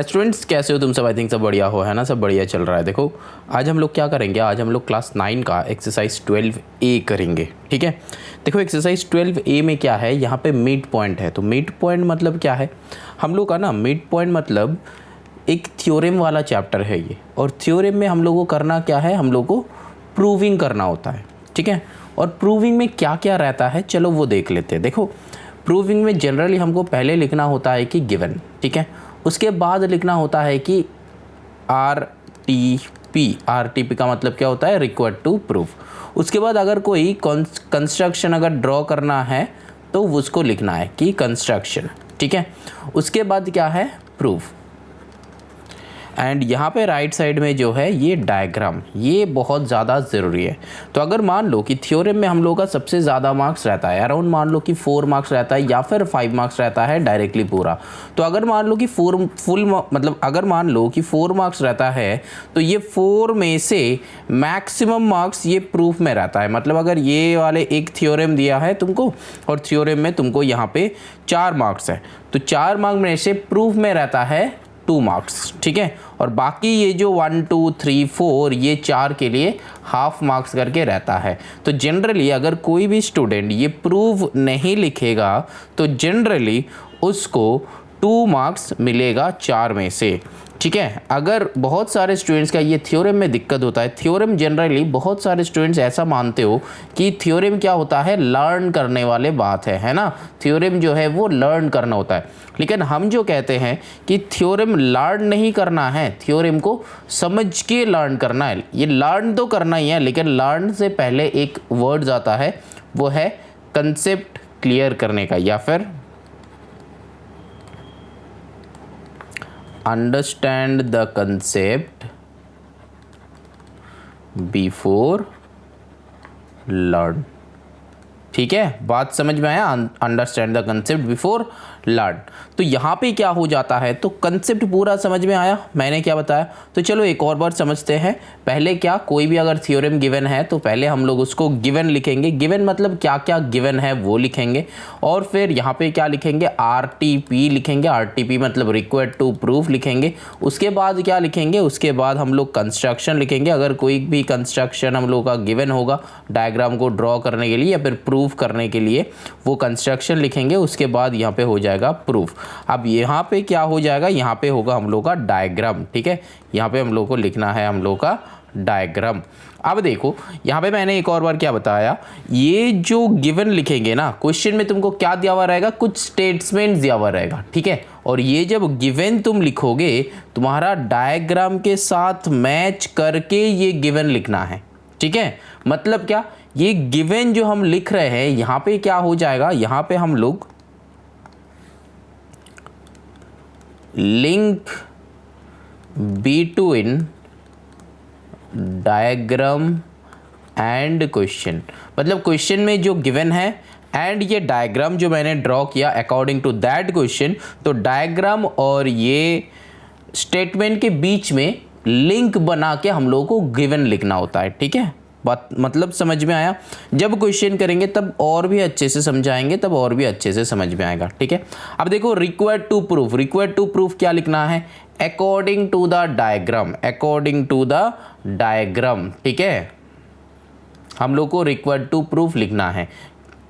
Hello students, कैसे हो तुम सब? आई थिंक सब बढ़िया हो, है ना? सब बढ़िया चल रहा है। देखो आज हम लोग क्या करेंगे, आज हम लोग क्लास 9 का एक्सरसाइज 12A करेंगे। ठीक है, देखो एक्सरसाइज 12A में क्या है, यहाँ पे मिड पॉइंट है। तो मिड पॉइंट मतलब क्या है हम लोग का ना, मिड पॉइंट मतलब एक थ्योरम वाला चैप्टर है ये। और थ्योरम में हम लोग को करना क्या है, हम लोग को प्रूविंग करना होता है। ठीक है, और प्रूविंग में क्या क्या रहता है चलो वो देख लेते हैं। देखो प्रूविंग में जनरली हमको पहले लिखना होता है कि गिवन, ठीक है, उसके बाद लिखना होता है कि आर टी पी का मतलब क्या होता है, रिक्वायर्ड टू प्रूव। उसके बाद अगर कोई कंस्ट्रक्शन अगर ड्रॉ करना है तो उसको लिखना है कि कंस्ट्रक्शन। ठीक है, उसके बाद क्या है, प्रूफ। एंड यहाँ पे राइट साइड में जो है ये डायग्राम, ये बहुत ज़्यादा ज़रूरी है। तो अगर मान लो कि थ्योरम में हम लोग का सबसे ज़्यादा मार्क्स रहता है, अराउंड मान लो कि 4 मार्क्स रहता है या फिर 5 मार्क्स रहता है डायरेक्टली पूरा। तो अगर मान लो कि अगर मान लो कि 4 मार्क्स रहता है तो ये 4 में से मैक्सिमम मार्क्स ये प्रूफ में रहता है। मतलब अगर ये वाले एक थ्योरम दिया है तुमको और थ्योरम में तुमको यहाँ पे 4 मार्क्स है, तो 4 मार्क्स में से प्रूफ में रहता है 2 मार्क्स। ठीक है, और बाकी ये जो 1 2 3 4 ये 4 के लिए हाफ मार्क्स करके रहता है। तो जनरली अगर कोई भी स्टूडेंट ये प्रूव नहीं लिखेगा तो जनरली उसको 2 मार्क्स मिलेगा 4 में से। ठीक है, अगर बहुत सारे स्टूडेंट्स का ये थ्योरम में दिक्कत होता है, थ्योरम जनरली बहुत सारे स्टूडेंट्स ऐसा मानते हो कि थ्योरम क्या होता है, लर्न करने वाले बात है ना, थ्योरम जो है वो लर्न करना होता है। लेकिन हम जो कहते हैं कि थ्योरम लर्न नहीं करना है, थ्योरम को समझ के लर्न करना है। ये लर्न तो करना ही है, लेकिन लर्न से पहले एक वर्ड्स आता है, वो है कंसेप्ट क्लियर करने का, या फिर understand the concept before learn. ठीक है, बात समझ में आया, understand the concept before learn. तो यहाँ पे क्या हो जाता है, तो कंसेप्ट पूरा समझ में आया मैंने क्या बताया। तो चलो एक और बार समझते हैं। पहले क्या, कोई भी अगर थ्योरम गिवन है तो पहले हम लोग उसको गिवन लिखेंगे। गिवन मतलब क्या क्या गिवन है वो लिखेंगे, और फिर यहाँ पे क्या लिखेंगे, आरटीपी लिखेंगे। आरटीपी मतलब रिक्वायर्ड टू प्रूफ लिखेंगे। उसके बाद क्या लिखेंगे, उसके बाद हम लोग कंस्ट्रक्शन लिखेंगे। अगर कोई भी कंस्ट्रक्शन हम लोग का गिवन होगा डायग्राम को ड्रॉ करने के लिए या फिर प्रूफ करने के लिए, वो कंस्ट्रक्शन लिखेंगे। उसके बाद यहाँ पे हो जाएगा प्रूफ। अब यहाँ पे क्या हो जाएगा, यहाँ पे होगा हम लोग का डायग्राम। ठीक है, यहाँ पे हम लोग को लिखना है हम लोग का डायग्राम। अब देखो यहाँ पे मैंने एक और बार क्या बताया, ये जो गिवन लिखेंगे ना, क्वेश्चन में तुमको क्या दिया हुआ रहेगा, कुछ स्टेटमेंट दिया हुआ रहेगा। ठीक है, और ये जब गिवन तुम लिखोगे तुम्हारा डायग्राम के साथ मैच करके ये गिवन लिखना है। ठीक है, मतलब क्या, ये गिवन जो हम लिख रहे हैं यहाँ पे क्या हो जाएगा, यहाँ पे हम लोग link between diagram and question. मतलब क्वेश्चन में जो गिवन है एंड ये डायग्राम जो मैंने ड्रॉ किया अकॉर्डिंग टू दैट क्वेश्चन, तो डायग्राम और ये स्टेटमेंट के बीच में लिंक बना के हम लोगों को गिवन लिखना होता है। ठीक है, बात मतलब समझ में आया। जब क्वेश्चन करेंगे तब और भी अच्छे से समझाएंगे, तब और भी अच्छे से समझ में आएगा। ठीक है, अब देखो required to proof, required to proof क्या लिखना है, according to the diagram, according to the diagram. ठीक है, हम लोग को रिक्वायर्ड टू प्रूफ लिखना है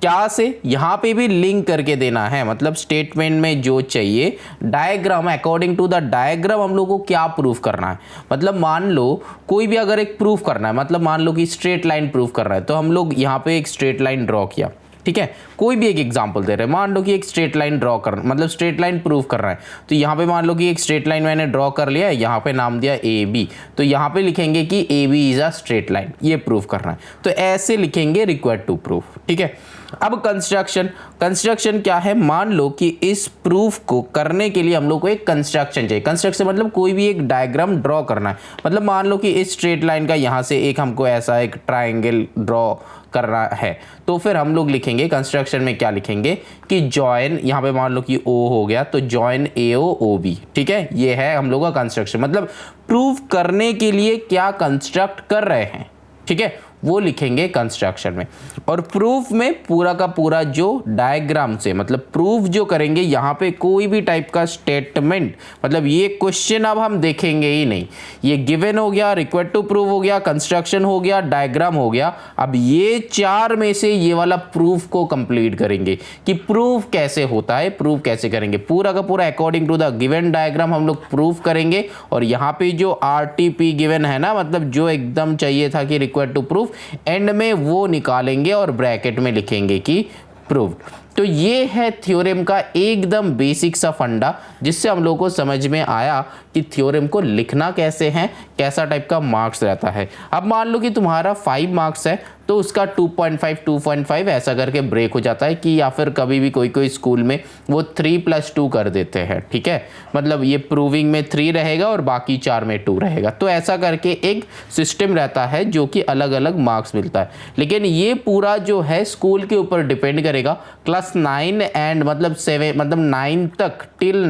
क्या से, यहाँ पे भी लिंक करके देना है। मतलब स्टेटमेंट में जो चाहिए diagram, according to the diagram हम लोग को क्या प्रूफ करना है। मतलब मान लो कोई भी अगर एक प्रूफ करना है, मतलब मान लो कि स्ट्रेट लाइन प्रूफ कर रहा है, तो हम लोग यहाँ पे एक स्ट्रेट लाइन ड्रॉ किया। ठीक है, कोई भी एक एग्जांपल दे रहे हैं, मान लो कि एक स्ट्रेट लाइन ड्रॉ कर, मतलब स्ट्रेट लाइन प्रूफ कर रहा है, तो यहाँ पे मान लो कि एक स्ट्रेट लाइन मैंने ड्रॉ कर लिया है, यहाँ पे नाम दिया ए बी, तो यहाँ पे लिखेंगे कि A B is a straight line, ये प्रूफ करना है। तो ऐसे लिखेंगे रिक्वायर्ड टू प्रूफ। ठीक है, अब कंस्ट्रक्शन, कंस्ट्रक्शन क्या है, मान लो कि इस प्रूफ को करने के लिए हम लोग को एक कंस्ट्रक्शन चाहिए। कंस्ट्रक्शन मतलब कोई भी एक डायग्राम ड्रॉ करना है। मतलब मान लो कि इस स्ट्रेट लाइन का यहाँ से एक हमको ऐसा एक ट्राइंगल ड्रॉ करना है, तो फिर हम लोग लिखेंगे कंस्ट्रक्शन में क्या लिखेंगे कि जॉइन, यहाँ पे मान लो कि ओ हो गया तो जॉइन ए ओ बी। ठीक है, ये है हम लोग का कंस्ट्रक्शन, मतलब प्रूफ करने के लिए क्या कंस्ट्रक्ट कर रहे हैं। ठीक है, वो लिखेंगे कंस्ट्रक्शन में। और प्रूफ में पूरा का पूरा जो डायग्राम से मतलब प्रूफ जो करेंगे, यहाँ पे कोई भी टाइप का स्टेटमेंट मतलब ये क्वेश्चन अब हम देखेंगे ही नहीं। ये गिवन हो गया, रिक्वायर्ड टू प्रूव हो गया, कंस्ट्रक्शन हो गया, डायग्राम हो गया। अब ये 4 में से ये वाला प्रूफ को कंप्लीट करेंगे कि प्रूफ कैसे होता है, प्रूफ कैसे करेंगे। पूरा का पूरा according to the given diagram हम लोग प्रूफ करेंगे। और यहाँ पे जो आरटीपी गिवन है ना, मतलब जो एकदम चाहिए था कि रिक्वायर्ड टू प्रूफ, एंड में वो निकालेंगे और ब्रैकेट में लिखेंगे कि प्रूव्ड। तो ये है थ्योरम का एकदम बेसिक सा फंडा, जिससे हम लोगों को समझ में आया कि थ्योरम को लिखना कैसे है, कैसा टाइप का मार्क्स रहता है। अब मान लो कि तुम्हारा 5 मार्क्स है तो उसका 2.5 2.5 ऐसा करके ब्रेक हो जाता है कि, या फिर कभी भी कोई कोई स्कूल में वो 3+2 कर देते हैं, ठीक है। मतलब ये प्रूविंग में 3 रहेगा और बाकी 4 में 2 रहेगा। तो ऐसा करके एक सिस्टम रहता है जो कि अलग अलग मार्क्स मिलता है। लेकिन ये पूरा जो है स्कूल के ऊपर डिपेंड करेगा। क्लास 9 एंड मतलब 7 मतलब 9 तक टिल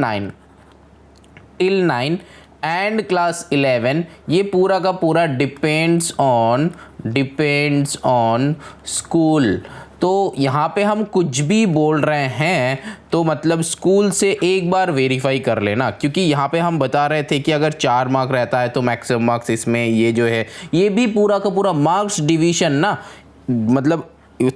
9 एंड क्लास 11 ये पूरा का पूरा डिपेंड्स ऑन स्कूल। तो यहाँ पे हम कुछ भी बोल रहे हैं तो मतलब स्कूल से एक बार वेरीफाई कर लेना, क्योंकि यहाँ पे हम बता रहे थे कि अगर 4 मार्क रहता है तो मैक्सिमम मार्क्स इसमें ये जो है ये भी पूरा का पूरा मार्क्स डिवीजन ना, मतलब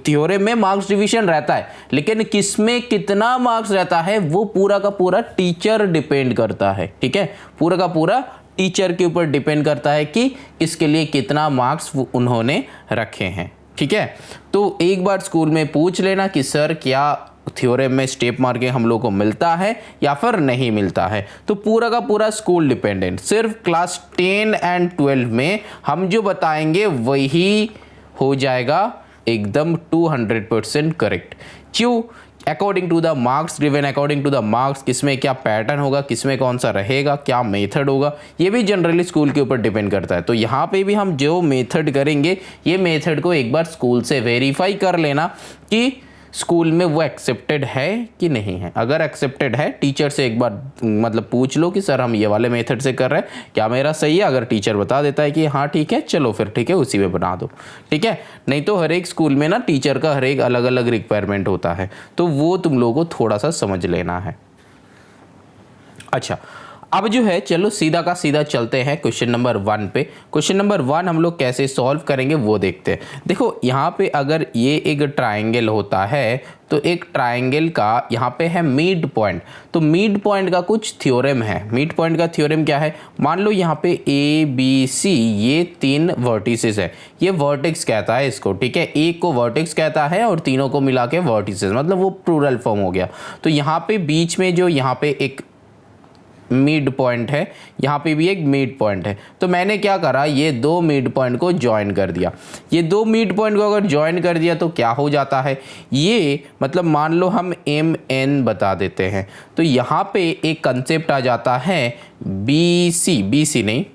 थ्योरम में मार्क्स डिवीजन रहता है, लेकिन किसमें कितना मार्क्स रहता है वो पूरा का पूरा टीचर डिपेंड करता है, ठीक है। पूरा का पूरा टीचर के ऊपर डिपेंड करता है कि इसके लिए कितना मार्क्स उन्होंने रखे हैं, ठीक है। तो एक बार स्कूल में पूछ लेना कि सर क्या थ्योरम में स्टेप मार्किंग हम लोग को मिलता है या फिर नहीं मिलता है। तो पूरा का पूरा स्कूल डिपेंडेंट, सिर्फ क्लास 10 एंड 12 में हम जो बताएंगे वही हो जाएगा एकदम 200% करेक्ट। क्यों? According to the marks given, according to the marks किसमें क्या पैटर्न होगा, किसमें कौन सा रहेगा, क्या मेथड होगा, ये भी जनरली स्कूल के ऊपर डिपेंड करता है। तो यहाँ पे भी हम जो मेथड करेंगे ये मेथड को एक बार स्कूल से वेरीफाई कर लेना कि स्कूल में वो एक्सेप्टेड है कि नहीं है। अगर एक्सेप्टेड है टीचर से एक बार मतलब पूछ लो कि सर हम ये वाले मेथड से कर रहे हैं, क्या मेरा सही है। अगर टीचर बता देता है कि हाँ ठीक है चलो फिर ठीक है उसी में बना दो, ठीक है। नहीं तो हर एक स्कूल में ना टीचर का हर एक अलग अलग रिक्वायरमेंट होता है, तो वो तुम लोगों को थोड़ा सा समझ लेना है। अच्छा, अब जो है चलो सीधा का सीधा चलते हैं क्वेश्चन नंबर 1 पे। क्वेश्चन नंबर 1 हम लोग कैसे सॉल्व करेंगे वो देखते हैं। देखो यहाँ पे अगर ये एक ट्राइंगल होता है तो एक ट्राइंगल का यहाँ पे है मिड पॉइंट। तो मिड पॉइंट का कुछ थ्योरम है। मिड पॉइंट का थ्योरम क्या है? मान लो यहाँ पे ABC ये 3 वर्टिसेस है, ये वर्टेक्स कहता है इसको, ठीक है। एक को वर्टेक्स कहता है और तीनों को मिला के वर्टिसेस, मतलब वो प्लूरल फॉर्म हो गया। तो यहाँ पे बीच में जो यहाँ पे एक मिड पॉइंट है, यहाँ पे भी एक मिड पॉइंट है। तो मैंने क्या करा, ये 2 मिड पॉइंट को ज्वाइन कर दिया। ये 2 मिड पॉइंट को अगर ज्वाइन कर दिया तो क्या हो जाता है, ये मतलब मान लो हम MN बता देते हैं। तो यहाँ पे एक कंसेप्ट आ जाता है BC नहीं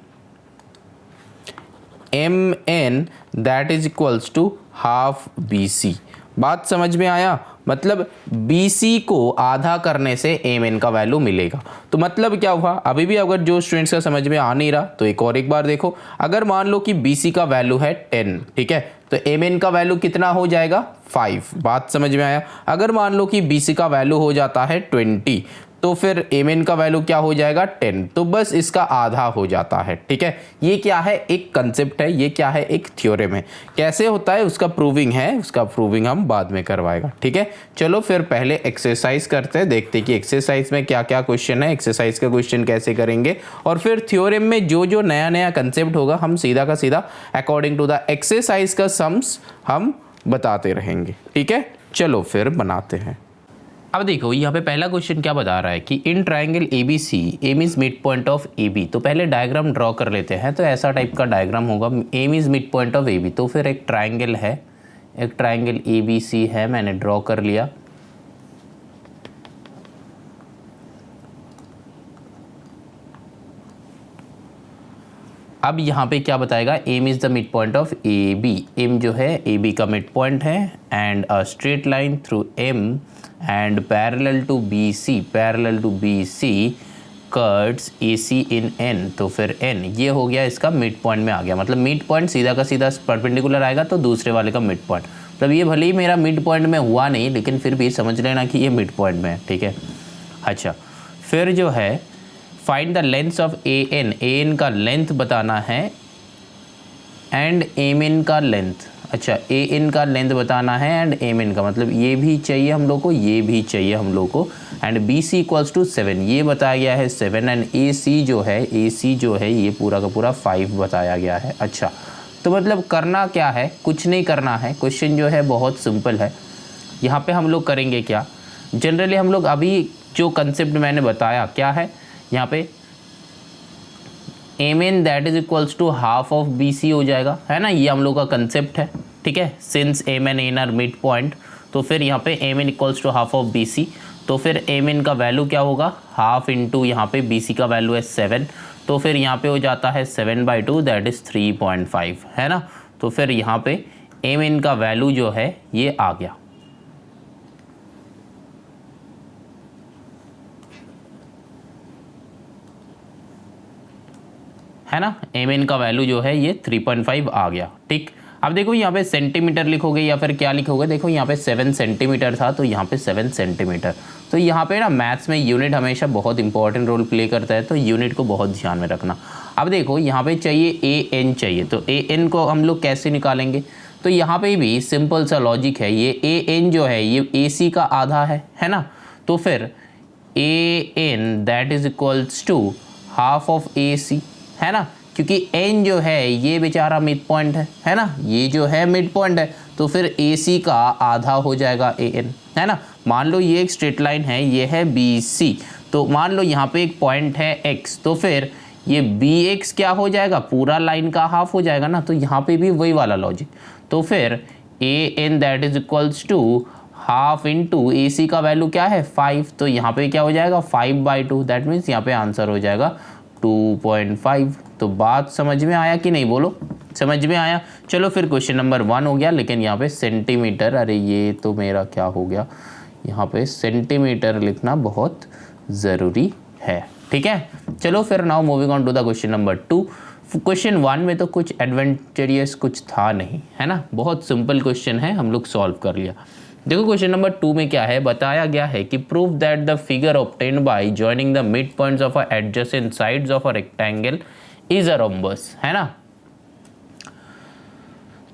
MN that is equals to half BC। बात समझ में आया? मतलब BC को आधा करने से MN का वैल्यू मिलेगा। तो मतलब क्या हुआ, अभी भी अगर जो स्टूडेंट्स का समझ में आ नहीं रहा तो एक बार देखो। अगर मान लो कि BC का वैल्यू है 10, ठीक है, तो MN का वैल्यू कितना हो जाएगा 5। बात समझ में आया? अगर मान लो कि BC का वैल्यू हो जाता है 20 तो फिर MN का वैल्यू क्या हो जाएगा 10, तो बस इसका आधा हो जाता है, ठीक है। ये क्या है, एक कंसेप्ट है, ये क्या है, एक थ्योरम है। कैसे होता है उसका प्रूविंग है, उसका प्रूविंग हम बाद में करवाएगा, ठीक है। चलो फिर पहले एक्सरसाइज करते हैं, देखते हैं कि एक्सरसाइज में क्या क्या क्वेश्चन है, एक्सरसाइज का क्वेश्चन कैसे करेंगे, और फिर थ्योरम में जो जो नया नया कंसेप्ट होगा हम सीधा का सीधा अकॉर्डिंग टू द एक्सरसाइज का सम्स हम बताते रहेंगे, ठीक है। चलो फिर बनाते हैं। अब देखो यहाँ पे पहला क्वेश्चन क्या बता रहा है कि in triangle ABC M is mid point of AB। तो पहले डायग्राम ड्रॉ कर लेते हैं। तो ऐसा टाइप का डायग्राम होगा, M is mid point of AB। तो फिर एक ट्राइंगल है, एक ट्राइंगल ABC है, मैंने ड्रॉ कर लिया। अब यहाँ पे क्या बताएगा, M is the mid point of AB। M जो है AB का मिड पॉइंट है and a straight line through M and parallel to BC cuts A C in N, तो फिर एन ये हो गया इसका मिड पॉइंट में आ गया, मतलब मिड पॉइंट सीधा का सीधा परपेंडिकुलर आएगा तो दूसरे वाले का मिड पॉइंट, मतलब ये भले ही मेरा मिड पॉइंट में हुआ नहीं लेकिन फिर भी समझ लेना कि ये मिड पॉइंट में है, ठीक है। अच्छा, फिर जो है find the length of A N का लेंथ बताना है एंड एम एन का लेंथ। अच्छा, ए एन का लेंथ बताना है एंड एम एन का, मतलब ये भी चाहिए हम लोग को, ये भी चाहिए हम लोग को, and B C equals to 7 ये बताया गया है 7, एंड ए सी जो है ये पूरा का पूरा 5 बताया गया है। अच्छा, तो मतलब करना क्या है, कुछ नहीं करना है, क्वेश्चन जो है बहुत सिंपल है। यहाँ पे हम लोग करेंगे क्या, जनरली हम लोग अभी जो कंसेप्ट मैंने बताया क्या है यहाँ पे, M N that is equals to half of B C हो जाएगा, है ना, ये हम लोग का कंसेप्ट है, ठीक है। Since M N N are mid point, तो फिर यहाँ पे M N equals to half of B C, तो फिर एम एन का वैल्यू क्या होगा, हाफ इंटू यहाँ पे बी सी का वैल्यू है 7, तो फिर यहाँ पे हो जाता है 7/2 दैट इज़ 3.5, है ना। तो फिर यहाँ पे एम एन का वैल्यू जो है ये आ गया, है ना, एम एन का वैल्यू जो है ये 3.5 आ गया, ठीक। अब देखो यहाँ पे सेंटीमीटर लिखोगे या फिर क्या लिखोगे, देखो यहाँ पे 7 सेंटीमीटर था तो यहाँ पे 7 सेंटीमीटर, तो यहाँ पे ना मैथ्स में यूनिट हमेशा बहुत इंपॉर्टेंट रोल प्ले करता है, तो यूनिट को बहुत ध्यान में रखना। अब देखो यहाँ पे चाहिए ए एन चाहिए, तो ए एन को हम लोग कैसे निकालेंगे, तो यहाँ पे भी सिंपल सा लॉजिक है, ये ए एन जो है ये ए सी का आधा है ना, तो फिर A N that is equals to half of A C, है ना, क्योंकि एन जो है ये बेचारा मिड पॉइंट है ना, ये जो है मिड पॉइंट है, तो फिर ए सी का आधा हो जाएगा ए एन, है ना। मान लो ये एक स्ट्रेट लाइन है, ये है बी सी, तो मान लो यहाँ पे एक पॉइंट है एक्स, तो फिर ये बी एक्स क्या हो जाएगा, पूरा लाइन का हाफ हो जाएगा ना, तो यहाँ पे भी वही वाला लॉजिक, तो फिर A N that is equals to half into A C का वैल्यू क्या है 5, तो यहाँ पे क्या हो जाएगा 5/2, दैट मीन्स यहाँ पे आंसर हो जाएगा 2.5। तो बात समझ में आया कि नहीं, बोलो समझ में आया। चलो फिर क्वेश्चन नंबर 1 हो गया, लेकिन यहाँ पे सेंटीमीटर, अरे ये तो मेरा क्या हो गया, यहाँ पे सेंटीमीटर लिखना बहुत ज़रूरी है, ठीक है। चलो फिर now moving on to the question number 2। Question 1 में तो कुछ एडवेंचरियस कुछ था नहीं, है ना, बहुत सिंपल क्वेश्चन है, हम लोग सॉल्व कर लिया। देखो क्वेश्चन नंबर 2 में क्या है, बताया गया है कि prove that the figure obtained by joining the midpoints of a adjacent sides of a rectangle is a rhombus, है ना।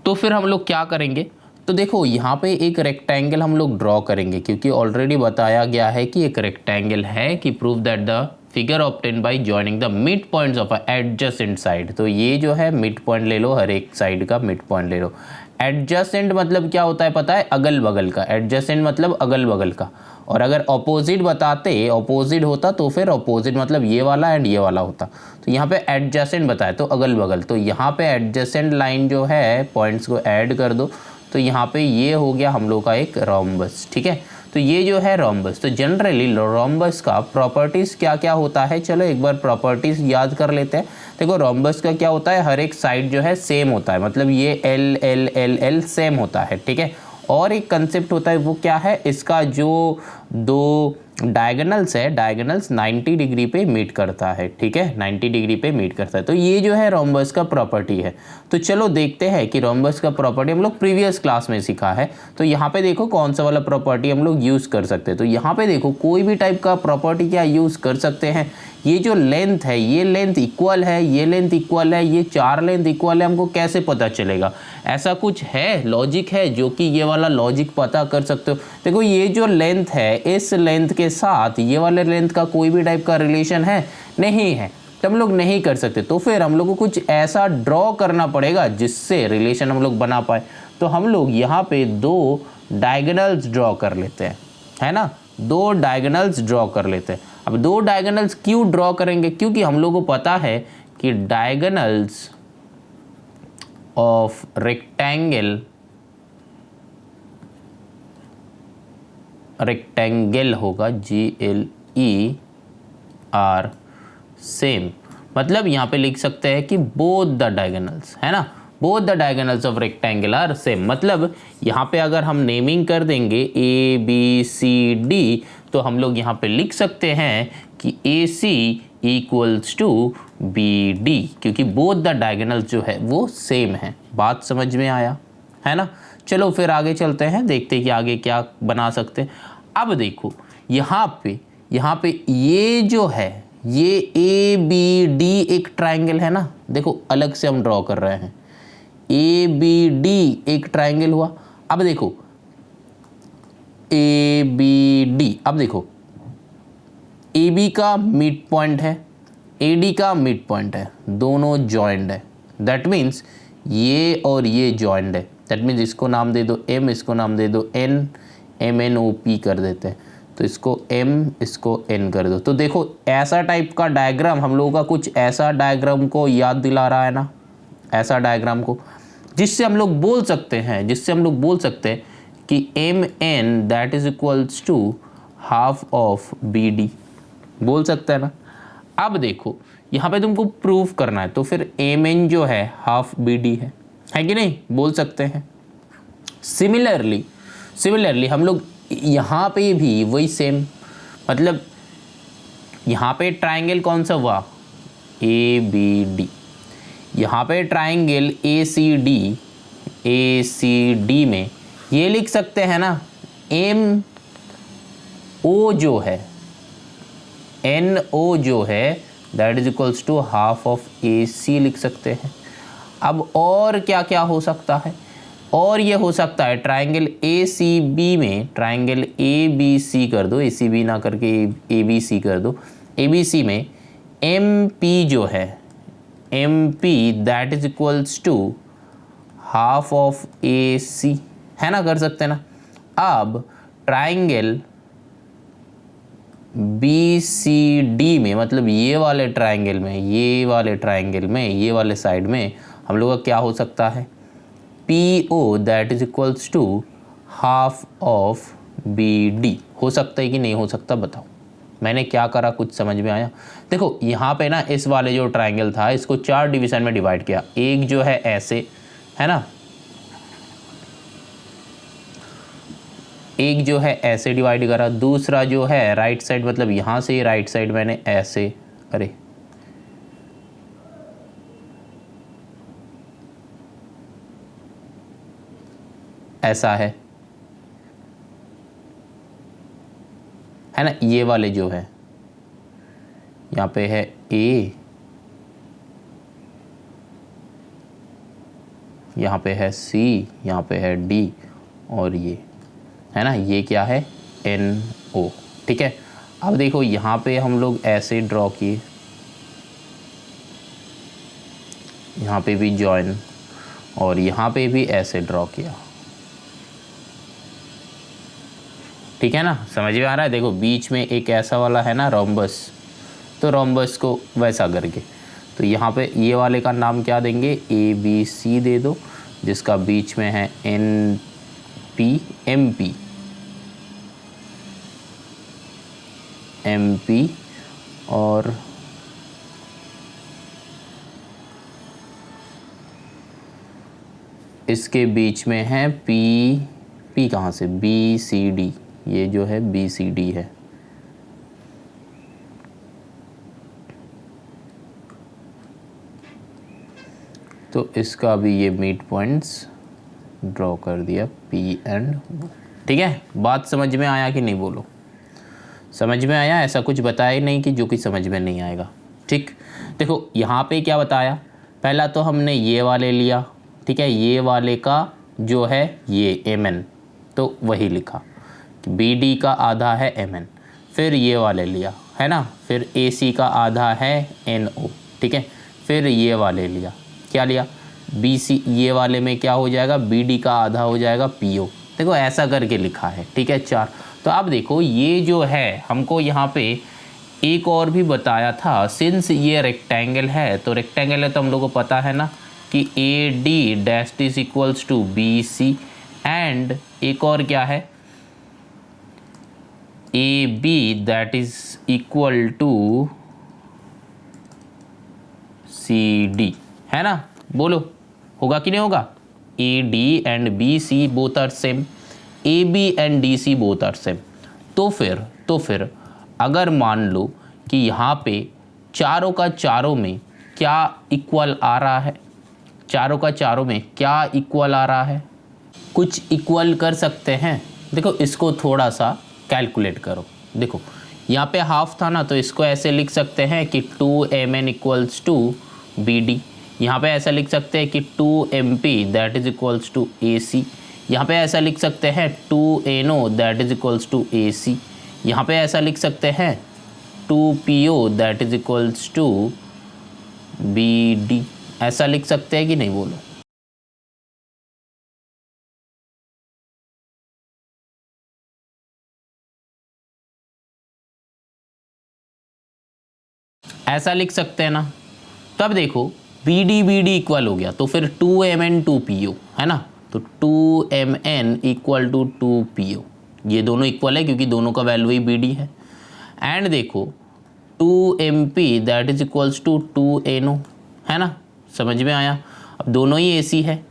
तो फिर हम लोग क्या करेंगे, तो देखो यहाँ पे एक रेक्टेंगल हम लोग ड्रॉ करेंगे, क्योंकि ऑलरेडी बताया गया है कि एक रेक्टेंगल है, कि prove that the figure obtained by joining the midpoints of a adjacent side, तो ये जो है मिड पॉइंट ले लो, हर एक साइड का मिड पॉइंट ले लो। एडजेसेंट मतलब क्या होता है पता है, अगल बगल का, एडजेसेंट मतलब अगल बगल का, और अगर ऑपोजिट बताते, ऑपोजिट होता तो फिर ऑपोजिट मतलब ये वाला एंड ये वाला होता, तो यहाँ पे एडजेसेंट बताया तो अगल बगल, तो यहाँ पे एडजेसेंट लाइन जो है पॉइंट्स को ऐड कर दो, तो यहाँ पे ये हो गया हम लोग का एक रोम्बस, ठीक है। तो ये जो है रोम्बस, तो जनरली रोम्बस का प्रॉपर्टीज़ क्या क्या होता है, चलो एक बार प्रॉपर्टीज़ याद कर लेते हैं। देखो रोम्बस का क्या होता है, हर एक साइड जो है सेम होता है, मतलब ये L L L L same होता है, ठीक है। और एक कंसेप्ट होता है वो क्या है, इसका जो दो डायगोनल्स है, डायगोनल्स 90 डिग्री पे मीट करता है, ठीक है, 90 डिग्री पे मीट करता है, तो ये जो है रोम्बस का प्रॉपर्टी है। तो चलो देखते हैं कि रोम्बस का प्रॉपर्टी हम लोग प्रीवियस क्लास में सीखा है, तो यहाँ पे देखो कौन सा वाला प्रॉपर्टी हम लोग यूज़ कर सकते हैं। तो यहाँ पे देखो कोई भी टाइप का प्रॉपर्टी क्या यूज़ कर सकते हैं, ये जो लेंथ है ये लेंथ इक्वल है, ये लेंथ इक्वल है, ये चार लेंथ इक्वल है, हमको कैसे पता चलेगा, ऐसा कुछ है लॉजिक है जो कि ये वाला लॉजिक पता कर सकते हो। देखो ये जो लेंथ है इस लेंथ के साथ ये वाले लेंथ का कोई भी टाइप का रिलेशन है नहीं है, तो हम लोग नहीं कर सकते, तो फिर हम लोग को कुछ ऐसा ड्रॉ करना पड़ेगा जिससे रिलेशन हम लोग बना पाए। तो हम लोग यहाँ पे दो डायगोनल्स ड्रॉ कर लेते हैं, है ना, दो डायगोनल्स ड्रॉ कर लेते हैं। अब दो डायगोनल्स क्यों ड्रॉ करेंगे, क्योंकि हम लोग को पता है कि डायगोनल्स ऑफ रेक्टेंगल होगा GLER सेम, मतलब यहाँ पे लिख सकते हैं कि बोथ द डायगोनल्स, है ना, both the diagonals of rectangle are same, मतलब यहाँ पे अगर हम नेमिंग कर देंगे ABCD तो हम लोग यहाँ पे लिख सकते हैं कि AC equals to B D, क्योंकि बोथ द डायगोनल जो है वो सेम है। बात समझ में आया है ना। चलो फिर आगे चलते हैं, देखते हैं कि आगे क्या बना सकते हैं। अब देखो यहाँ पे ये जो है ये ए बी डी एक ट्राइंगल है ना, देखो अलग से हम ड्रॉ कर रहे हैं, ए बी डी एक ट्राइंगल हुआ। अब देखो ए बी डी, अब देखो ए बी का मिड पॉइंट है, ए डी का मिड पॉइंट है, दोनों जॉइंट है। दैट मीन्स ये और ये जॉइंट है। दैट मीन्स इसको नाम दे दो एम, इसको नाम दे दो N, M N O P कर देते हैं, तो इसको एम इसको एन कर दो। तो देखो ऐसा टाइप का डायग्राम हम लोगों का कुछ ऐसा डायग्राम को याद दिला रहा है ना, ऐसा डायग्राम को जिससे हम लोग बोल सकते हैं कि M N that is equals to half of B D, बोल सकते हैं ना। अब देखो यहाँ पे तुमको प्रूफ करना है, तो फिर एम एन जो है हाफ बी डी है कि नहीं, बोल सकते हैं। सिमिलरली हम लोग यहाँ पे भी वही सेम, मतलब यहाँ पे ट्राइंगल कौन सा हुआ, ए बी डी, यहाँ पे ट्राइंगल ए सी डी में ये लिख सकते हैं ना, एम ओ जो है एन ओ जो है that is equals to half of A C लिख सकते हैं। अब और क्या क्या हो सकता है, और ये हो सकता है ट्राइंगल ए सी बी में ट्राइंगल ए बी सी कर दो, ए सी बी ना करके ए बी सी कर दो। ए बी सी में एम पी जो है M P that is equals to half of A C, है ना, कर सकते हैं ना। अब ट्राइंगल बी सी डी में, मतलब ये वाले ट्राइंगल में ये वाले साइड में हम लोग का क्या हो सकता है, P O that is equals to half of B D, हो सकता है कि नहीं हो सकता, बताओ। मैंने क्या करा, कुछ समझ में आया। देखो यहाँ पे ना इस वाले जो ट्राइंगल था इसको 4 डिवीजन में डिवाइड किया। एक जो है ऐसे, है ना, एक जो है ऐसे डिवाइड करा, दूसरा जो है राइट साइड, मतलब यहाँ से राइट साइड मैंने ऐसे, अरे ऐसा है ना, ये वाले जो है यहाँ पे है ए, यहाँ पे है सी, यहाँ पे है डी, और ये है ना, ये क्या है, एन ओ, ठीक है। अब देखो यहाँ पे हम लोग ऐसे ड्रॉ किए, यहाँ पे भी जॉइन, और यहाँ पे भी ऐसे ड्रॉ किया, ठीक है ना, समझ में आ रहा है। देखो बीच में एक ऐसा वाला है ना रोम्बस, तो रोम्बस को वैसा करके, तो यहाँ पे ये वाले का नाम क्या देंगे, ए बी सी दे दो, जिसका बीच में है एन पी एम पी, और इसके बीच में है पी कहाँ से, बी सी डी, ये जो है बी सी डी है। तो इसका भी ये मिड पॉइंट्स ड्रॉ कर दिया, पी एंड, ठीक है। बात समझ में आया कि नहीं, बोलो, समझ में आया। ऐसा कुछ बताया ही नहीं कि जो कि समझ में नहीं आएगा, ठीक। देखो यहाँ पे क्या बताया, पहला तो हमने ये वाले लिया, ठीक है, ये वाले का जो है ये एम एन, तो वही लिखा कि बी डी का आधा है एम एन। फिर ये वाले लिया, है ना, फिर ए सी का आधा है एन ओ, ठीक है। फिर ये वाले लिया, क्या लिया, बी सी, ये वाले में क्या हो जाएगा, बी डी का आधा हो जाएगा पी ओ, देखो ऐसा करके लिखा है, ठीक है, 4। तो अब देखो ये जो है हमको यहाँ पे एक और भी बताया था, सिंस ये रेक्टेंगल है, तो रेक्टेंगल है तो हम लोग को पता है ना कि A D dash is equals to B C, and एक और क्या है, A B that is equal to C D, है ना, बोलो होगा कि नहीं होगा। A D and B C both are same, A B and D C both are same. तो फिर अगर मान लो कि यहाँ पे चारों का चारों में क्या इक्वल आ रहा है, चारों का चारों में क्या इक्वल आ रहा है, कुछ इक्वल कर सकते हैं। देखो इसको थोड़ा सा कैलकुलेट करो। देखो यहाँ पे हाफ था ना, तो इसको ऐसे लिख सकते हैं कि 2mn इक्वल्स टू BD। यहाँ पे ऐसा लिख सकते हैं कि 2MP that is equals to AC। यहाँ पे ऐसा लिख सकते हैं 2NO that is equals to AC। यहाँ पे ऐसा लिख सकते हैं 2PO that is equals to BD। ऐसा लिख सकते हैं कि नहीं, बोलो। ऐसा लिख सकते हैं ना। तब देखो BD इक्वल हो गया, तो फिर 2mn 2PO है ना, तो 2mn इक्वल टू 2PO, ये दोनों इक्वल है क्योंकि दोनों का वैल्यू ही BD है। एंड देखो 2MP that is equals to 2NO, है ना, समझ में आया। अब दोनों ही AC है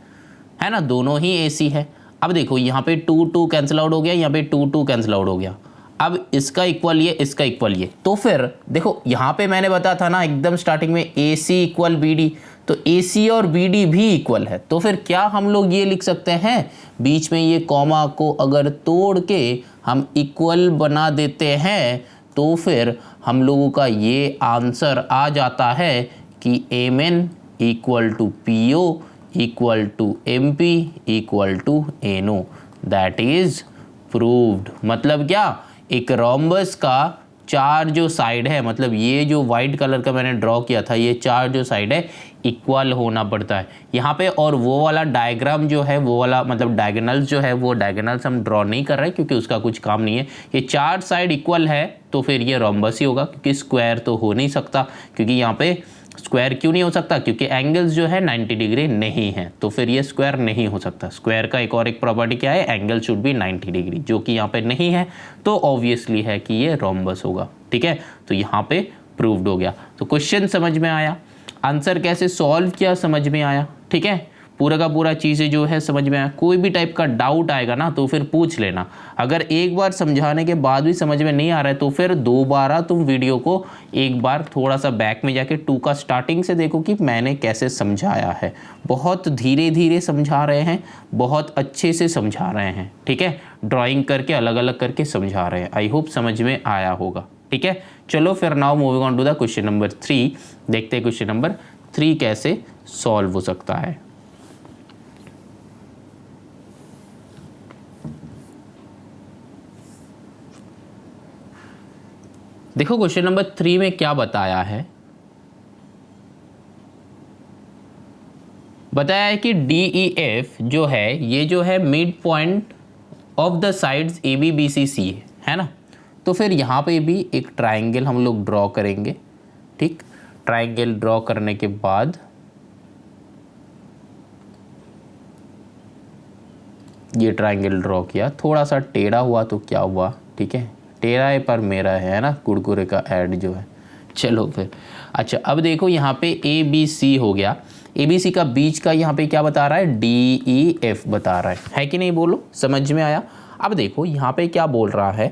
ना, दोनों ही AC है। अब देखो यहाँ पे 2 कैंसिल आउट हो गया, यहाँ पे 2 कैंसिल आउट हो गया। अब इसका इक्वल ये, इसका इक्वल ये, तो फिर देखो यहाँ पे मैंने बताया था ना एकदम स्टार्टिंग में AC इक्वल BD, तो AC और BD भी इक्वल है। तो फिर क्या हम लोग ये लिख सकते हैं, बीच में ये कॉमा को अगर तोड़ के हम इक्वल बना देते हैं, तो फिर हम लोगों का ये आंसर आ जाता है कि MN equal to PO equal to MP equal to NO, that is proved. मतलब क्या, एक रोम्बस का चार जो साइड है, मतलब ये जो वाइट कलर का मैंने ड्रॉ किया था, ये चार जो साइड है इक्वल होना पड़ता है यहाँ पे। और वो वाला डायग्राम जो है, वो वाला मतलब डायगोनल्स जो है, वो डायगोनल्स हम ड्रॉ नहीं कर रहे क्योंकि उसका कुछ काम नहीं है। ये चार साइड इक्वल है तो फिर ये रोम्बस ही होगा, क्योंकि स्क्वायर तो हो नहीं सकता। क्योंकि यहाँ पे स्क्वायर क्यों नहीं हो सकता, क्योंकि एंगल्स जो है 90 डिग्री नहीं है, तो फिर ये स्क्वायर नहीं हो सकता। स्क्वायर का एक और एक प्रॉपर्टी क्या है, एंगल शुड बी 90 डिग्री, जो कि यहाँ पे नहीं है, तो ऑब्वियसली है कि ये रोम्बस होगा। ठीक है, तो यहाँ पे प्रूव्ड हो गया। तो क्वेश्चन समझ में आया, आंसर कैसे सॉल्व किया समझ में आया। ठीक है, पूरा का पूरा चीज़ें जो है समझ में आया। कोई भी टाइप का डाउट आएगा ना तो फिर पूछ लेना। अगर एक बार समझाने के बाद भी समझ में नहीं आ रहा है तो फिर दोबारा तुम वीडियो को एक बार थोड़ा सा बैक में जाके 2 का स्टार्टिंग से देखो कि मैंने कैसे समझाया है। बहुत धीरे धीरे समझा रहे हैं, बहुत अच्छे से समझा रहे हैं। ठीक है, ड्राइंग करके अलग अलग करके समझा रहे हैं। आई होप समझ में आया होगा। ठीक है, चलो फिर now moving on to the question number 3। देखते हैं क्वेश्चन नंबर 3 कैसे सॉल्व हो सकता है। देखो क्वेश्चन नंबर 3 में क्या बताया है, बताया है कि DEF जो है, ये जो है mid point of the sides ABBCC है ना। तो फिर यहाँ पे भी एक ट्राइंगल हम लोग ड्रॉ करेंगे। ठीक, ट्राइंगल ड्रॉ करने के बाद ये ट्राइंगल ड्रॉ किया, थोड़ा सा टेढ़ा हुआ तो क्या हुआ, ठीक है, टेढ़ा है पर मेरा है ना, कुरकुरे का ऐड जो है। चलो फिर अच्छा, अब देखो यहाँ पे ABC हो गया। ABC का बीच का यहाँ पे क्या बता रहा है, DEF बता रहा है कि नहीं, बोलो समझ में आया। अब देखो यहाँ पे क्या बोल रहा है,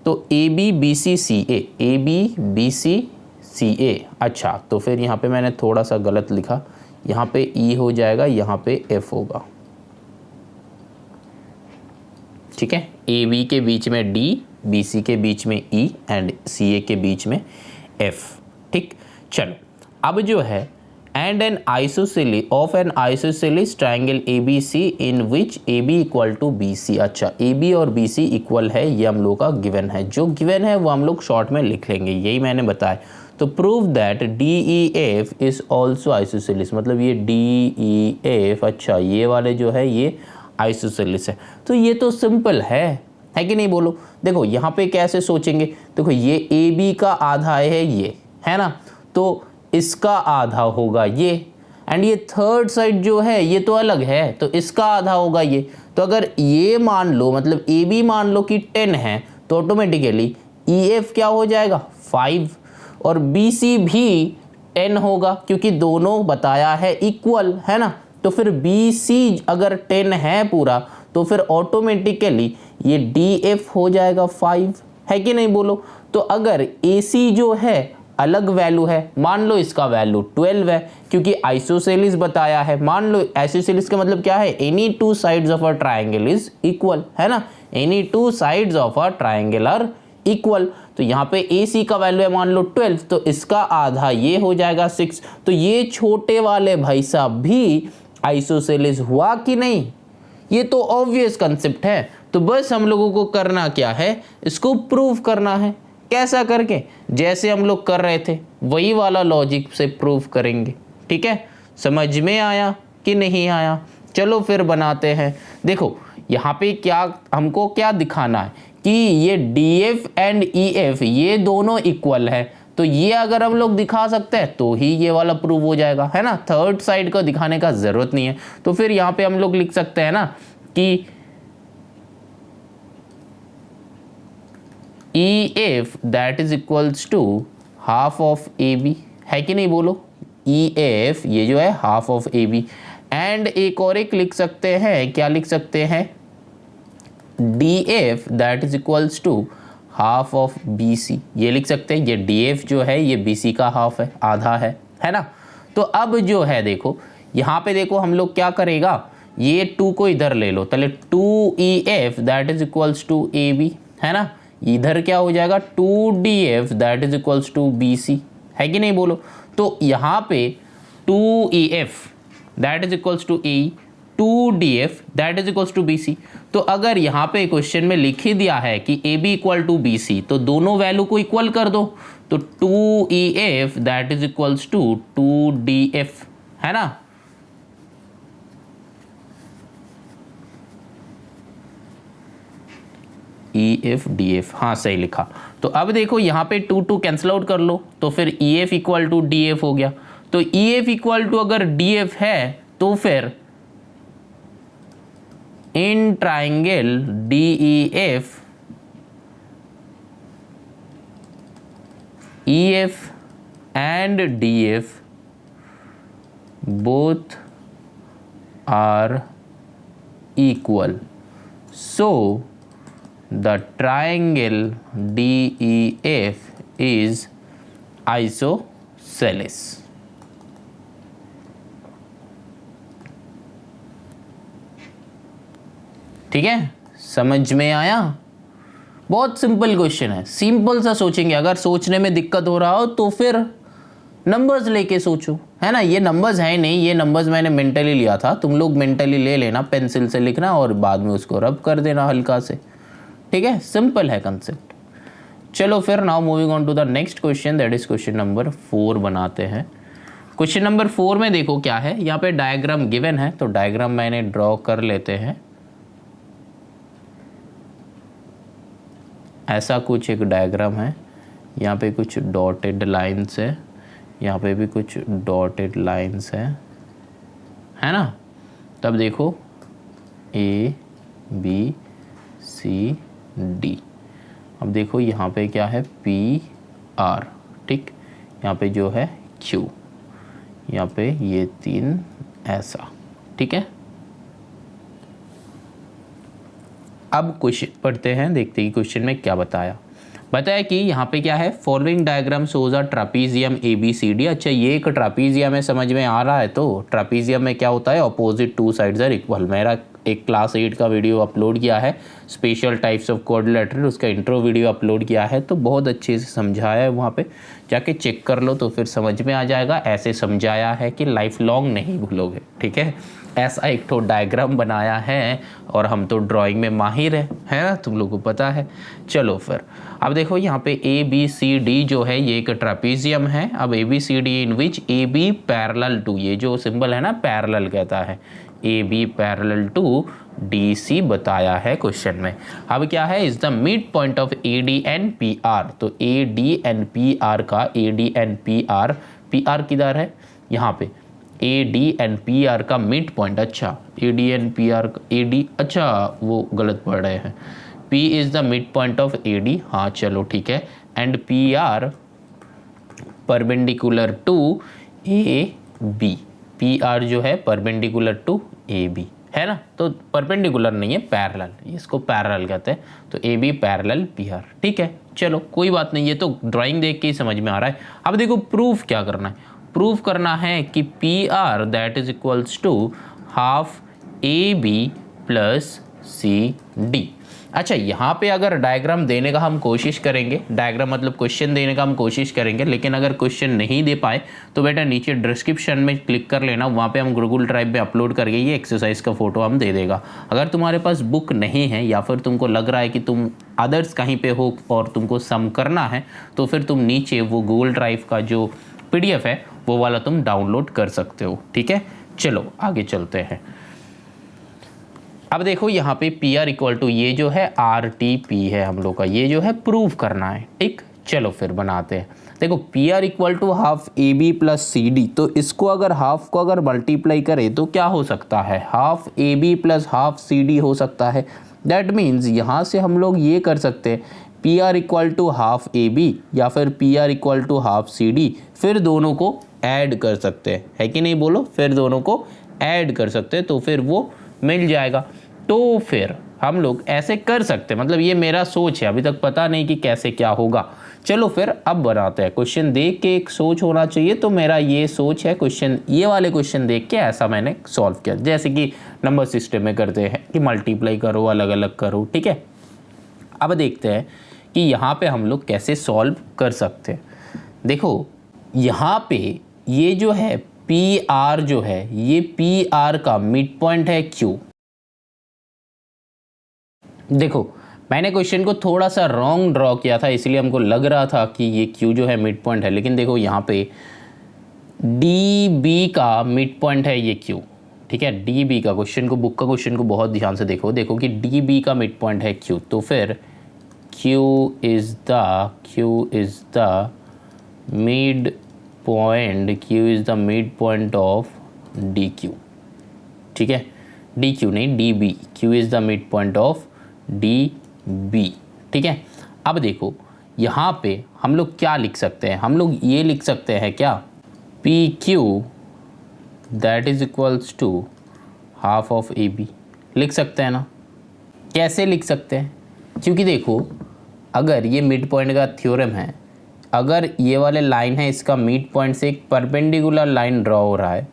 तो ABBCCA, ABBCCA। अच्छा, तो फिर यहाँ पे मैंने थोड़ा सा गलत लिखा, यहाँ पे E हो जाएगा, यहाँ पे F होगा। ठीक है, AB के बीच में D, BC के बीच में E एंड CA के बीच में F। ठीक, चलो अब जो है and an isosceles of an isosceles triangle ABC in which AB equal to BC। अच्छा, AB और BC इक्वल है, ये हम लोग का गिवन है। जो गिवन है वो हम लोग शॉर्ट में लिख लेंगे, यही मैंने बताया। तो prove that DEF is also isosceles, मतलब ये DEF, अच्छा ये वाले जो है ये आइसोसेलिस है। तो ये तो सिंपल है कि नहीं, बोलो। देखो यहाँ पे कैसे सोचेंगे, देखो ये AB का आधा है ये, है ना, तो इसका आधा होगा ये, एंड ये थर्ड साइड जो है ये तो अलग है, तो इसका आधा होगा ये। तो अगर ये मान लो, मतलब AB मान लो कि 10 है, तो ऑटोमेटिकली EF क्या हो जाएगा 5, और BC भी 10 होगा क्योंकि दोनों बताया है इक्वल, है ना। तो फिर BC अगर 10 है पूरा, तो फिर ऑटोमेटिकली ये DF हो जाएगा 5, है कि नहीं, बोलो। तो अगर AC जो है अलग वैल्यू है, मान लो इसका वैल्यू 12 है क्योंकि आइसोसेलिस बताया है। मान लो आइसोसेलिस का मतलब क्या है, any two sides of a triangle is equal, है ना, any two sides of a triangle are equal. तो यहाँ पे AC का वैल्यू है मान लो 12, तो इसका आधा ये हो जाएगा 6। तो ये छोटे वाले भाई साहब भी आइसोसेलिस हुआ कि नहीं, ये तो ऑब्वियस कंसेप्ट है। तो बस हम लोगों को करना क्या है, इसको प्रूव करना है। कैसा करके, जैसे हम लोग कर रहे थे वही वाला लॉजिक से प्रूव करेंगे। ठीक है, समझ में आया कि नहीं आया? चलो फिर बनाते हैं। देखो यहाँ पे क्या हमको क्या दिखाना है कि ये DF एंड EF ये दोनों इक्वल है। तो ये अगर हम लोग दिखा सकते हैं तो ही ये वाला प्रूव हो जाएगा, है ना। थर्ड साइड को दिखाने का जरूरत नहीं है। तो फिर यहाँ पे हम लोग लिख सकते हैं ना कि EF that is equals to half of AB, है कि नहीं बोलो। EF ये जो है हाफ ऑफ AB, एंड एक और एक लिख सकते हैं, क्या लिख सकते हैं, DF that is equals to half of BC, ये लिख सकते हैं। ये DF जो है ये BC का हाफ है, आधा है ना। तो अब जो है देखो यहाँ पे देखो हम लोग क्या करेगा, ये 2 को इधर ले लो, पहले 2EF that is equals to AB, है ना। इधर क्या हो जाएगा 2DF that is equals to BC, है कि नहीं बोलो। तो यहाँ पे 2EF that is equals to AE, 2DF that is equals to BC। तो अगर यहाँ पे क्वेश्चन में लिख ही दिया है कि AB इक्वल टू BC, तो दोनों वैल्यू को इक्वल कर दो। तो 2EF that is equals to 2DF, है ना। EF DF, हाँ सही लिखा। तो अब देखो यहाँ पे 2 कैंसिल आउट कर लो, तो फिर EF इक्वल टू DF हो गया। तो EF इक्वल टू अगर DF है तो फिर in triangle DEF EF and DF both are equal, so the triangle DEF is isosceles। ठीक है, समझ में आया? बहुत सिंपल क्वेश्चन है, सिंपल सा सोचेंगे। अगर सोचने में दिक्कत हो रहा हो तो फिर नंबर्स लेके सोचो, है ना। ये नंबर्स है नहीं, ये नंबर्स मैंने मेंटली लिया था, तुम लोग मेंटली ले लेना, पेंसिल से लिखना और बाद में उसको रब कर देना हल्का से। ठीक है, सिंपल है कंसेप्ट। चलो फिर now moving on to the next question, that is question number 4 बनाते हैं। क्वेश्चन नंबर 4 में देखो क्या है, यहाँ पे डायग्राम गिवन है, तो डायग्राम मैंने ड्रॉ कर लेते हैं। ऐसा कुछ एक डायग्राम है, यहाँ पे कुछ डॉटेड लाइंस है, यहाँ पे भी कुछ डॉटेड लाइंस है ना। तब देखो A B C D, अब देखो यहाँ पे क्या है P R, ठीक, यहाँ पे जो है Q, यहाँ पे ये 3 ऐसा, ठीक है। अब क्वेश्चन पढ़ते हैं, देखते हैं क्वेश्चन में क्या बताया कि यहाँ पे क्या है, following diagram shows a trapezium ABCD। अच्छा ये एक ट्रापीजियम है, समझ में आ रहा है। तो ट्रापीजियम में क्या होता है, अपोजिट 2 साइड्स आर इक्वल। मेरा एक क्लास 8 का वीडियो अपलोड किया है, स्पेशल टाइप्स ऑफ क्वाड्रिलेटरल, उसका इंट्रो वीडियो अपलोड किया है, तो बहुत अच्छे से समझाया है, वहाँ पे जाके चेक कर लो तो फिर समझ में आ जाएगा। ऐसे समझाया है कि लाइफ लॉन्ग नहीं भूलोगे, ठीक है। ऐसा एक तो डायग्राम बनाया है, और हम तो ड्राइंग में माहिर है ना, तुम लोगों को पता है। चलो फिर अब देखो यहाँ पे ABCD जो है ये एक ट्रापीजियम है। अब ABCD in which AB parallel to, ये जो सिंबल है ना पैरेलल कहता है, AB पैरेलल टू DC बताया है क्वेश्चन में। अब क्या है, is the mid point of AD and PR। तो AD एंड PR का, AD एंड PR किधर है, यहाँ पे AD एंड PR का मिड पॉइंट। अच्छा AD एंड PR, AD अच्छा वो गलत पढ़ रहे हैं, P is the mid point of AD, हाँ चलो ठीक है, and PR perpendicular to AB, PR जो है परपेंडिकुलर टू AB, है ना, तो परपेंडिकुलर नहीं है, पैरेलल, इसको पैरेलल कहते हैं, तो A B parallel P R. ठीक है, चलो कोई बात नहीं, ये तो ड्राइंग देख के ही समझ में आ रहा है। अब देखो प्रूफ क्या करना है, प्रूफ करना है कि P R that is equals to half A B plus C D. अच्छा, यहाँ पे अगर डायग्राम देने का हम कोशिश करेंगे, डायग्राम मतलब क्वेश्चन देने का हम कोशिश करेंगे, लेकिन अगर क्वेश्चन नहीं दे पाए तो बेटा नीचे डिस्क्रिप्शन में क्लिक कर लेना, वहाँ पे हम गूगल ड्राइव पे अपलोड करके ये एक्सरसाइज का फोटो हम दे देगा। अगर तुम्हारे पास बुक नहीं है या फिर तुमको लग रहा है कि तुम अदर्स कहीं पे हो और तुमको सम करना है, तो फिर तुम नीचे वो गूगल ड्राइव का जो PDF है वो वाला तुम डाउनलोड कर सकते हो। ठीक है, चलो आगे चलते हैं। अब देखो यहाँ पे पी आर इक्वल टू ये जो है RTP है हम लोग का, ये जो है प्रूव करना है। ठीक, चलो फिर बनाते हैं। देखो P R equal to half A B plus C D, तो इसको अगर हाफ को अगर मल्टीप्लाई करें तो क्या हो सकता है, half A B plus half C D हो सकता है। दैट मीन्स यहाँ से हम लोग ये कर सकते हैं P R equal to half A B या फिर P R equal to half C D, फिर दोनों को ऐड कर सकते हैं, है कि नहीं बोलो, फिर दोनों को ऐड कर सकते हैं तो फिर वो मिल जाएगा। तो फिर हम लोग ऐसे कर सकते हैं, मतलब ये मेरा सोच है, अभी तक पता नहीं कि कैसे क्या होगा। चलो फिर अब बनाते हैं। क्वेश्चन देख के एक सोच होना चाहिए, तो मेरा ये सोच है, क्वेश्चन ये वाले क्वेश्चन देख के ऐसा मैंने सॉल्व किया, जैसे कि नंबर सिस्टम में करते हैं कि मल्टीप्लाई करो, अलग अलग करो। ठीक है, अब देखते हैं कि यहाँ पे हम लोग कैसे सॉल्व कर सकते हैं। देखो यहाँ पे ये जो है पी आर जो है, ये पी आर का मिड पॉइंट है क्यू। देखो मैंने क्वेश्चन को थोड़ा सा रॉन्ग ड्रॉ किया था, इसलिए हमको लग रहा था कि ये क्यू जो है मिड पॉइंट है, लेकिन देखो यहाँ पे डी बी का मिड पॉइंट है ये क्यू। ठीक है, डी बी का, क्वेश्चन को, बुक का क्वेश्चन को बहुत ध्यान से देखो, देखो कि डी बी का मिड पॉइंट है क्यू, तो फिर Q is the mid point, Q is the mid point of D Q. ठीक है, डी क्यू नहीं, D B, Q is the mid point of D B. ठीक है, अब देखो यहाँ पे हम लोग क्या लिख सकते हैं, हम लोग ये लिख सकते हैं क्या, P Q that is equals to half of A B, लिख सकते हैं ना। कैसे लिख सकते हैं, क्योंकि देखो अगर ये मिड पॉइंट का थ्योरम है, अगर ये वाले लाइन है, इसका मिड पॉइंट से एक परपेंडिकुलर लाइन ड्रॉ हो रहा है,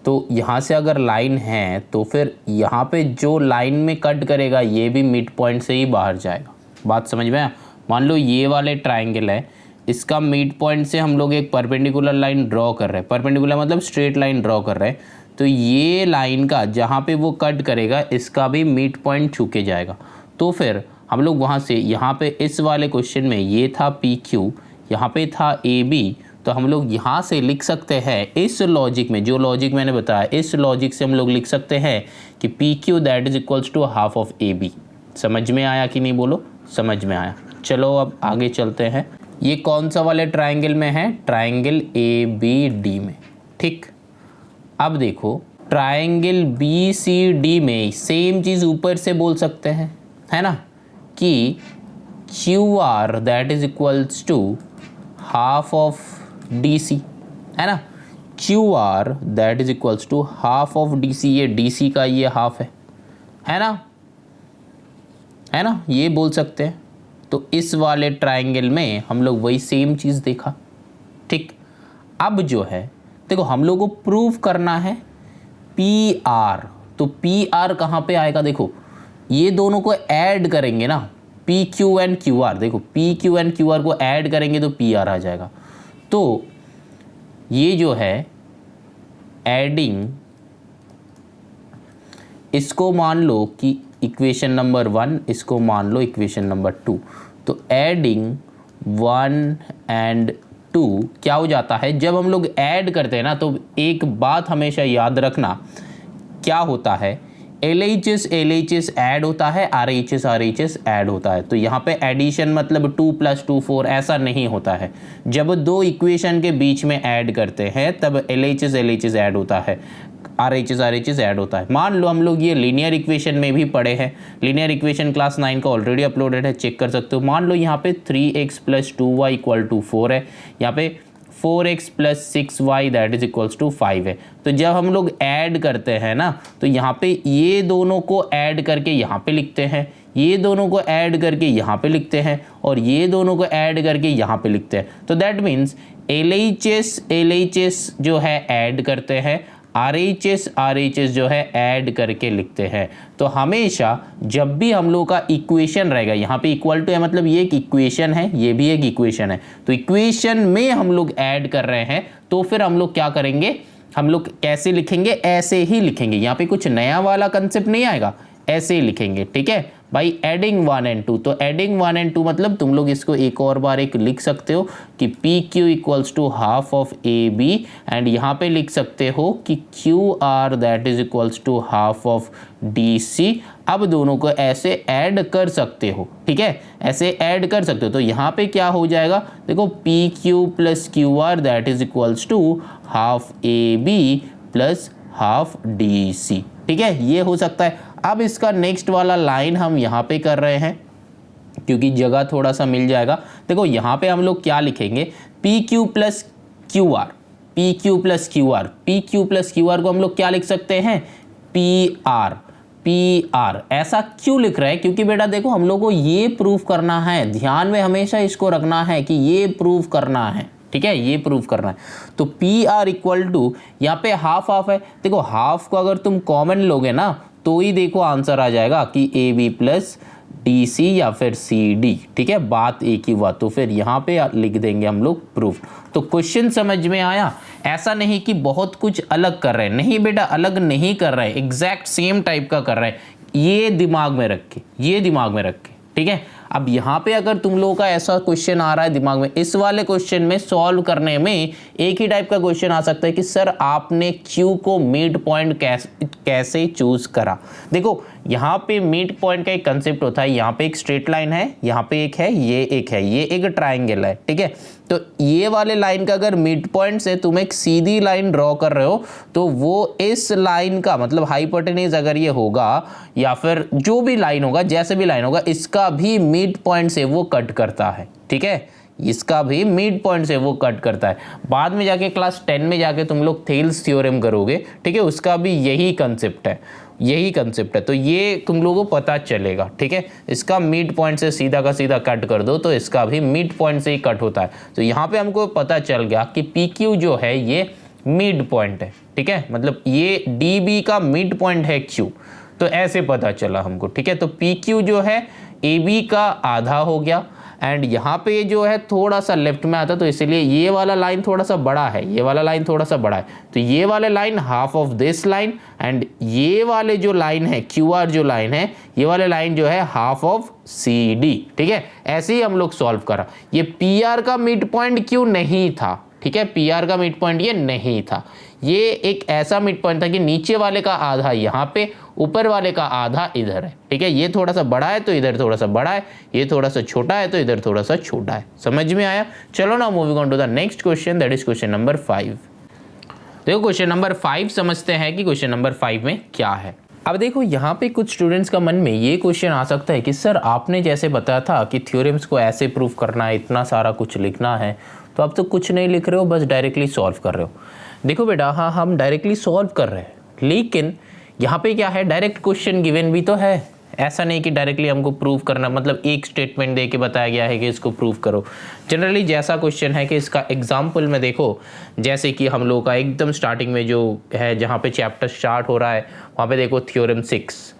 तो यहाँ से अगर लाइन है तो फिर यहाँ पे जो लाइन में कट करेगा ये भी मिड पॉइंट से ही बाहर जाएगा। बात समझ में आया। मान लो ये वाले ट्रायंगल है, इसका मिड पॉइंट से हम लोग एक परपेंडिकुलर लाइन ड्रॉ कर रहे हैं, परपेंडिकुलर मतलब स्ट्रेट लाइन ड्रॉ कर रहे हैं, तो ये लाइन का जहाँ पे वो कट करेगा इसका भी मिड पॉइंट छू के जाएगा। तो फिर हम लोग वहाँ से यहाँ पे इस वाले क्वेश्चन में ये था पी क्यू, यहाँ पे था ए बी, तो हम लोग यहाँ से लिख सकते हैं इस लॉजिक में, जो लॉजिक मैंने बताया, इस लॉजिक से हम लोग लिख सकते हैं कि P Q that is equals to half of A B. समझ में आया कि नहीं, बोलो समझ में आया। चलो अब आगे चलते हैं। ये कौन सा वाले ट्रायंगल में है, ट्रायंगल ए बी डी में। ठीक, अब देखो ट्रायंगल बी सी डी में सेम चीज़ ऊपर से बोल सकते हैं, है ना, कि Q R that is equals to half of D C, है ना, Q R that is equals to half of D C, ये डी सी का ये हाफ है ना, है ना, ये बोल सकते हैं। तो इस वाले ट्रायंगल में हम लोग वही सेम चीज़ देखा। ठीक, अब जो है देखो हम लोग को प्रूव करना है पी आर, तो पी आर कहाँ पे आएगा, देखो ये दोनों को ऐड करेंगे ना, P Q and Q R, देखो P Q and Q R को ऐड करेंगे तो पी आर आ जाएगा। तो ये जो है एडिंग, इसको मान लो कि इक्वेशन नंबर 1, इसको मान लो इक्वेशन नंबर 2, तो एडिंग 1 एंड 2 क्या हो जाता है, जब हम लोग ऐड करते हैं ना, तो एक बात हमेशा याद रखना, क्या होता है, LHS ऐड होता है, RHS ऐड होता है। तो यहाँ पे एडिशन मतलब 2 + 2 4 ऐसा नहीं होता है। जब दो इक्वेशन के बीच में ऐड करते हैं तब LHS ऐड होता है, RHS ऐड होता है। मान लो हम लोग ये लीनियर इक्वेशन में भी पढ़े हैं, लीनियर इक्वेशन क्लास 9 का ऑलरेडी अपलोडेड है, चेक कर सकते हो। मान लो यहाँ पे 3x + 2y = 4 है, यहाँ पे 4x plus 6y that is equals to 5 है। तो जब हम लोग ऐड करते हैं ना, तो यहाँ पे ये दोनों को ऐड करके यहाँ पे लिखते हैं, ये दोनों को ऐड करके यहाँ पे लिखते हैं, और ये दोनों को ऐड करके यहाँ पे लिखते हैं। तो दैट मीन्स LHS जो है ऐड करते हैं, RHS जो है ऐड करके लिखते हैं। तो हमेशा जब भी हम लोग का इक्वेशन रहेगा, यहाँ पे इक्वल टू है मतलब ये एक इक्वेशन है, ये भी एक इक्वेशन है, तो इक्वेशन में हम लोग ऐड कर रहे हैं, तो फिर हम लोग क्या करेंगे, हम लोग कैसे लिखेंगे, ऐसे ही लिखेंगे। यहाँ पे कुछ नया वाला कंसेप्ट नहीं आएगा, ऐसे ही लिखेंगे, ठीक है भाई। एडिंग 1 and 2, तो एडिंग 1 and 2 मतलब तुम लोग इसको एक और बार एक लिख सकते हो कि PQ equals to half of AB, and यहाँ पे लिख सकते हो कि QR that is equals to half of DC। अब दोनों को ऐसे ऐड कर सकते हो, ठीक है, ऐसे ऐड कर सकते हो। तो यहाँ पे क्या हो जाएगा, देखो PQ plus QR that is equals to half AB plus half DC, ठीक है, ये हो सकता है। अब इसका नेक्स्ट वाला लाइन हम यहाँ पे कर रहे हैं क्योंकि जगह थोड़ा सा मिल जाएगा। देखो यहाँ पे हम लोग क्या लिखेंगे, PQ plus QR, PQ plus QR, PQ plus QR को हम लोग क्या लिख सकते हैं, PR। ऐसा क्यों लिख रहे हैं, क्योंकि बेटा देखो हम लोग को ये प्रूफ करना है, ध्यान में हमेशा इसको रखना है कि ये प्रूफ करना है, ठीक है, ये प्रूफ करना है। तो PR इक्वल टू यहाँ पे हाफ हाफ है, देखो हाफ को अगर तुम कॉमन लोगे ना तो ही देखो आंसर आ जाएगा कि AB प्लस DC या फिर CD, ठीक है, बात एक ही हुआ। तो फिर यहाँ पे लिख देंगे हम लोग प्रूफ। तो क्वेश्चन समझ में आया, ऐसा नहीं कि बहुत कुछ अलग कर रहे हैं, नहीं बेटा अलग नहीं कर रहे हैं, एग्जैक्ट सेम टाइप का कर रहे हैं, ये दिमाग में रख के, ये दिमाग में रख के, ठीक है। अब यहाँ पे अगर तुम लोगों का ऐसा क्वेश्चन आ रहा है दिमाग में, इस वाले क्वेश्चन में सॉल्व करने में एक ही टाइप का क्वेश्चन आ सकता है कि सर आपने Q को मिड पॉइंट कैसे चूज करा। देखो यहाँ पे मिड पॉइंट का एक कंसेप्ट होता है, यहाँ पे एक स्ट्रेट लाइन है, यहाँ पे एक है, ये एक ट्राइंगल है, ठीक है। तो ये वाले लाइन का अगर मिड पॉइंट से तुम एक सीधी लाइन ड्रॉ कर रहे हो, तो वो इस लाइन का मतलब हाइपोटेन्यूज अगर ये होगा या फिर जो भी लाइन होगा, जैसे भी लाइन होगा, इसका भी मिड पॉइंट से वो कट करता है, ठीक है, इसका भी मिड पॉइंट से वो कट करता है। बाद में जाके क्लास 10 में जाके तुम लोग थेल्स थ्योरम करोगे, ठीक है, उसका भी यही कंसेप्ट है, यही कंसेप्ट है। तो ये तुम लोगों को पता चलेगा, ठीक है, इसका मिड पॉइंट से सीधा का सीधा कट कर दो तो इसका भी मिड पॉइंट से ही कट होता है। तो यहाँ पे हमको पता चल गया कि PQ जो है ये मिड पॉइंट है, ठीक है, मतलब ये DB का मिड पॉइंट है Q, तो ऐसे पता चला हमको, ठीक है। तो PQ जो है AB का आधा हो गया, एंड यहाँ पे जो है थोड़ा सा लेफ्ट में आता, तो इसीलिए ये वाला लाइन थोड़ा सा बड़ा है, ये वाला लाइन थोड़ा सा बड़ा है, तो ये वाले line half of this line, and ये वाले जो लाइन है QR जो लाइन है, ये वाले लाइन जो है हाफ ऑफ CD, ठीक है। ऐसे ही हम लोग सॉल्व करा। ये PR का मिड पॉइंट क्यों नहीं था, ठीक है, PR का मिड पॉइंट ये नहीं था, ये एक ऐसा मिड पॉइंट था कि नीचे वाले का आधा यहाँ पे, ऊपर वाले का आधा इधर है, ठीक है, ये थोड़ा सा बड़ा है तो इधर थोड़ा सा बड़ा है, ये थोड़ा सा छोटा है तो इधर थोड़ा सा छोटा है। समझ में आया? चलो ना moving on to the next question, that is question number 5। देखो क्वेश्चन नंबर 5 समझते हैं कि क्वेश्चन नंबर 5 में क्या है। अब देखो यहाँ पे कुछ स्टूडेंट्स का मन में ये क्वेश्चन आ सकता है कि सर आपने जैसे बताया था कि थ्योरम्स को ऐसे प्रूफ करना है, इतना सारा कुछ लिखना है, तो अब तो कुछ नहीं लिख रहे हो, बस डायरेक्टली सॉल्व कर रहे हो। देखो बेटा, हाँ हम डायरेक्टली सॉल्व कर रहे हैं, लेकिन यहाँ पे क्या है, डायरेक्ट क्वेश्चन गिवन भी तो है, ऐसा नहीं कि डायरेक्टली हमको प्रूव करना, मतलब एक स्टेटमेंट दे के बताया गया है कि इसको प्रूव करो। जनरली जैसा क्वेश्चन है कि इसका एग्जाम्पल में देखो, जैसे कि हम लोग का एकदम स्टार्टिंग में जो है, जहाँ पे चैप्टर स्टार्ट हो रहा है, वहाँ पे देखो थ्योरम 6,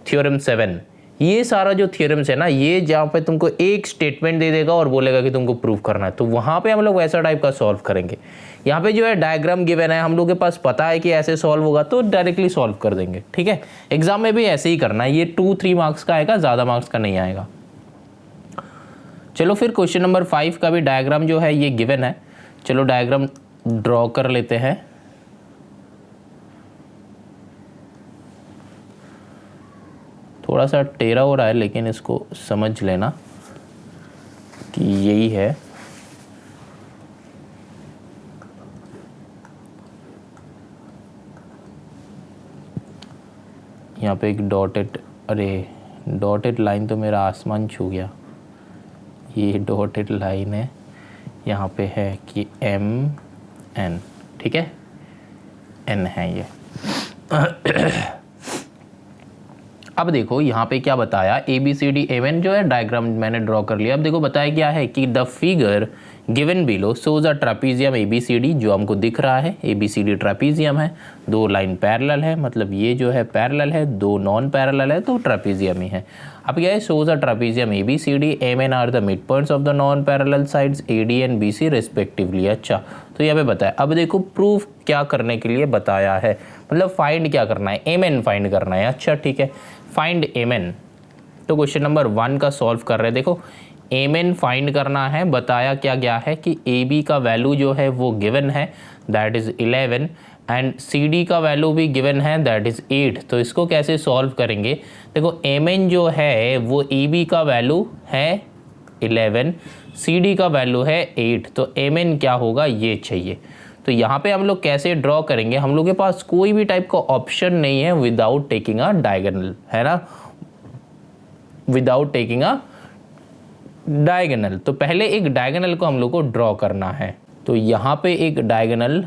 थ्योरम 7, ये सारा जो थ्योरम्स है ना, ये जहाँ पे तुमको एक स्टेटमेंट दे देगा और बोलेगा कि तुमको प्रूव करना है, तो वहाँ पे हम लोग वैसा टाइप का सॉल्व करेंगे। यहाँ पे जो है डायग्राम गिवन है, हम लोग के पास पता है कि ऐसे सॉल्व होगा, तो डायरेक्टली सॉल्व कर देंगे, ठीक है। एग्जाम में भी ऐसे ही करना है, ये 2-3 मार्क्स का आएगा, ज़्यादा मार्क्स का नहीं आएगा। चलो फिर क्वेश्चन नंबर 5 का भी डायग्राम जो है ये गिवन है, चलो डायग्राम ड्रॉ कर लेते हैं। थोड़ा सा टेढ़ा हो रहा है, लेकिन इसको समझ लेना कि यही है। यहाँ पे एक डॉटेड, अरे डॉटेड लाइन तो मेरा आसमान छू गया, ये डॉटेड लाइन है, यहाँ पे है कि एम एन, ठीक है, एन है ये। अब देखो यहाँ पे क्या बताया, A B C D M N जो है डायग्राम मैंने ड्रॉ कर लिया। अब देखो बताया क्या है कि the figure given below shows a trapezium A B C D, जो हमको दिख रहा है ए बी सी डी ट्रापीजियम है, दो लाइन पैरेलल है, मतलब ये जो है पैरेलल है, दो नॉन पैरेलल है, तो ट्रापीजियम ही है। अब क्या है, shows a trapezium A B C D M N are the midpoints of the non parallel sides A D and B C respectively. अच्छा, तो यहाँ पे बताया। अब देखो प्रूफ क्या करने के लिए बताया है, मतलब फाइंड क्या करना है, एम एन फाइंड करना है। अच्छा ठीक है, फाइंड एम एन। तो क्वेश्चन नंबर 1 का सॉल्व कर रहे हैं। देखो एम एन फाइंड करना है, बताया क्या गया है कि ए बी का वैल्यू जो है वो गिवन है, that is 11, and C D का वैल्यू भी गिवन है, दैट इज़ 8। तो इसको कैसे सॉल्व करेंगे, देखो एम एन जो है वो ए बी का वैल्यू है 11, सी डी का वैल्यू है 8, तो एम एन क्या होगा ये चाहिए। तो यहाँ पे हम लोग कैसे ड्रॉ करेंगे, हम लोग के पास कोई भी टाइप का ऑप्शन नहीं है विदाउट टेकिंग अ डायगोनल, है ना, विदाउट टेकिंग अ डायगोनल। तो पहले एक डायगोनल को हम लोग को ड्रॉ करना है, तो यहाँ पे एक डायगोनल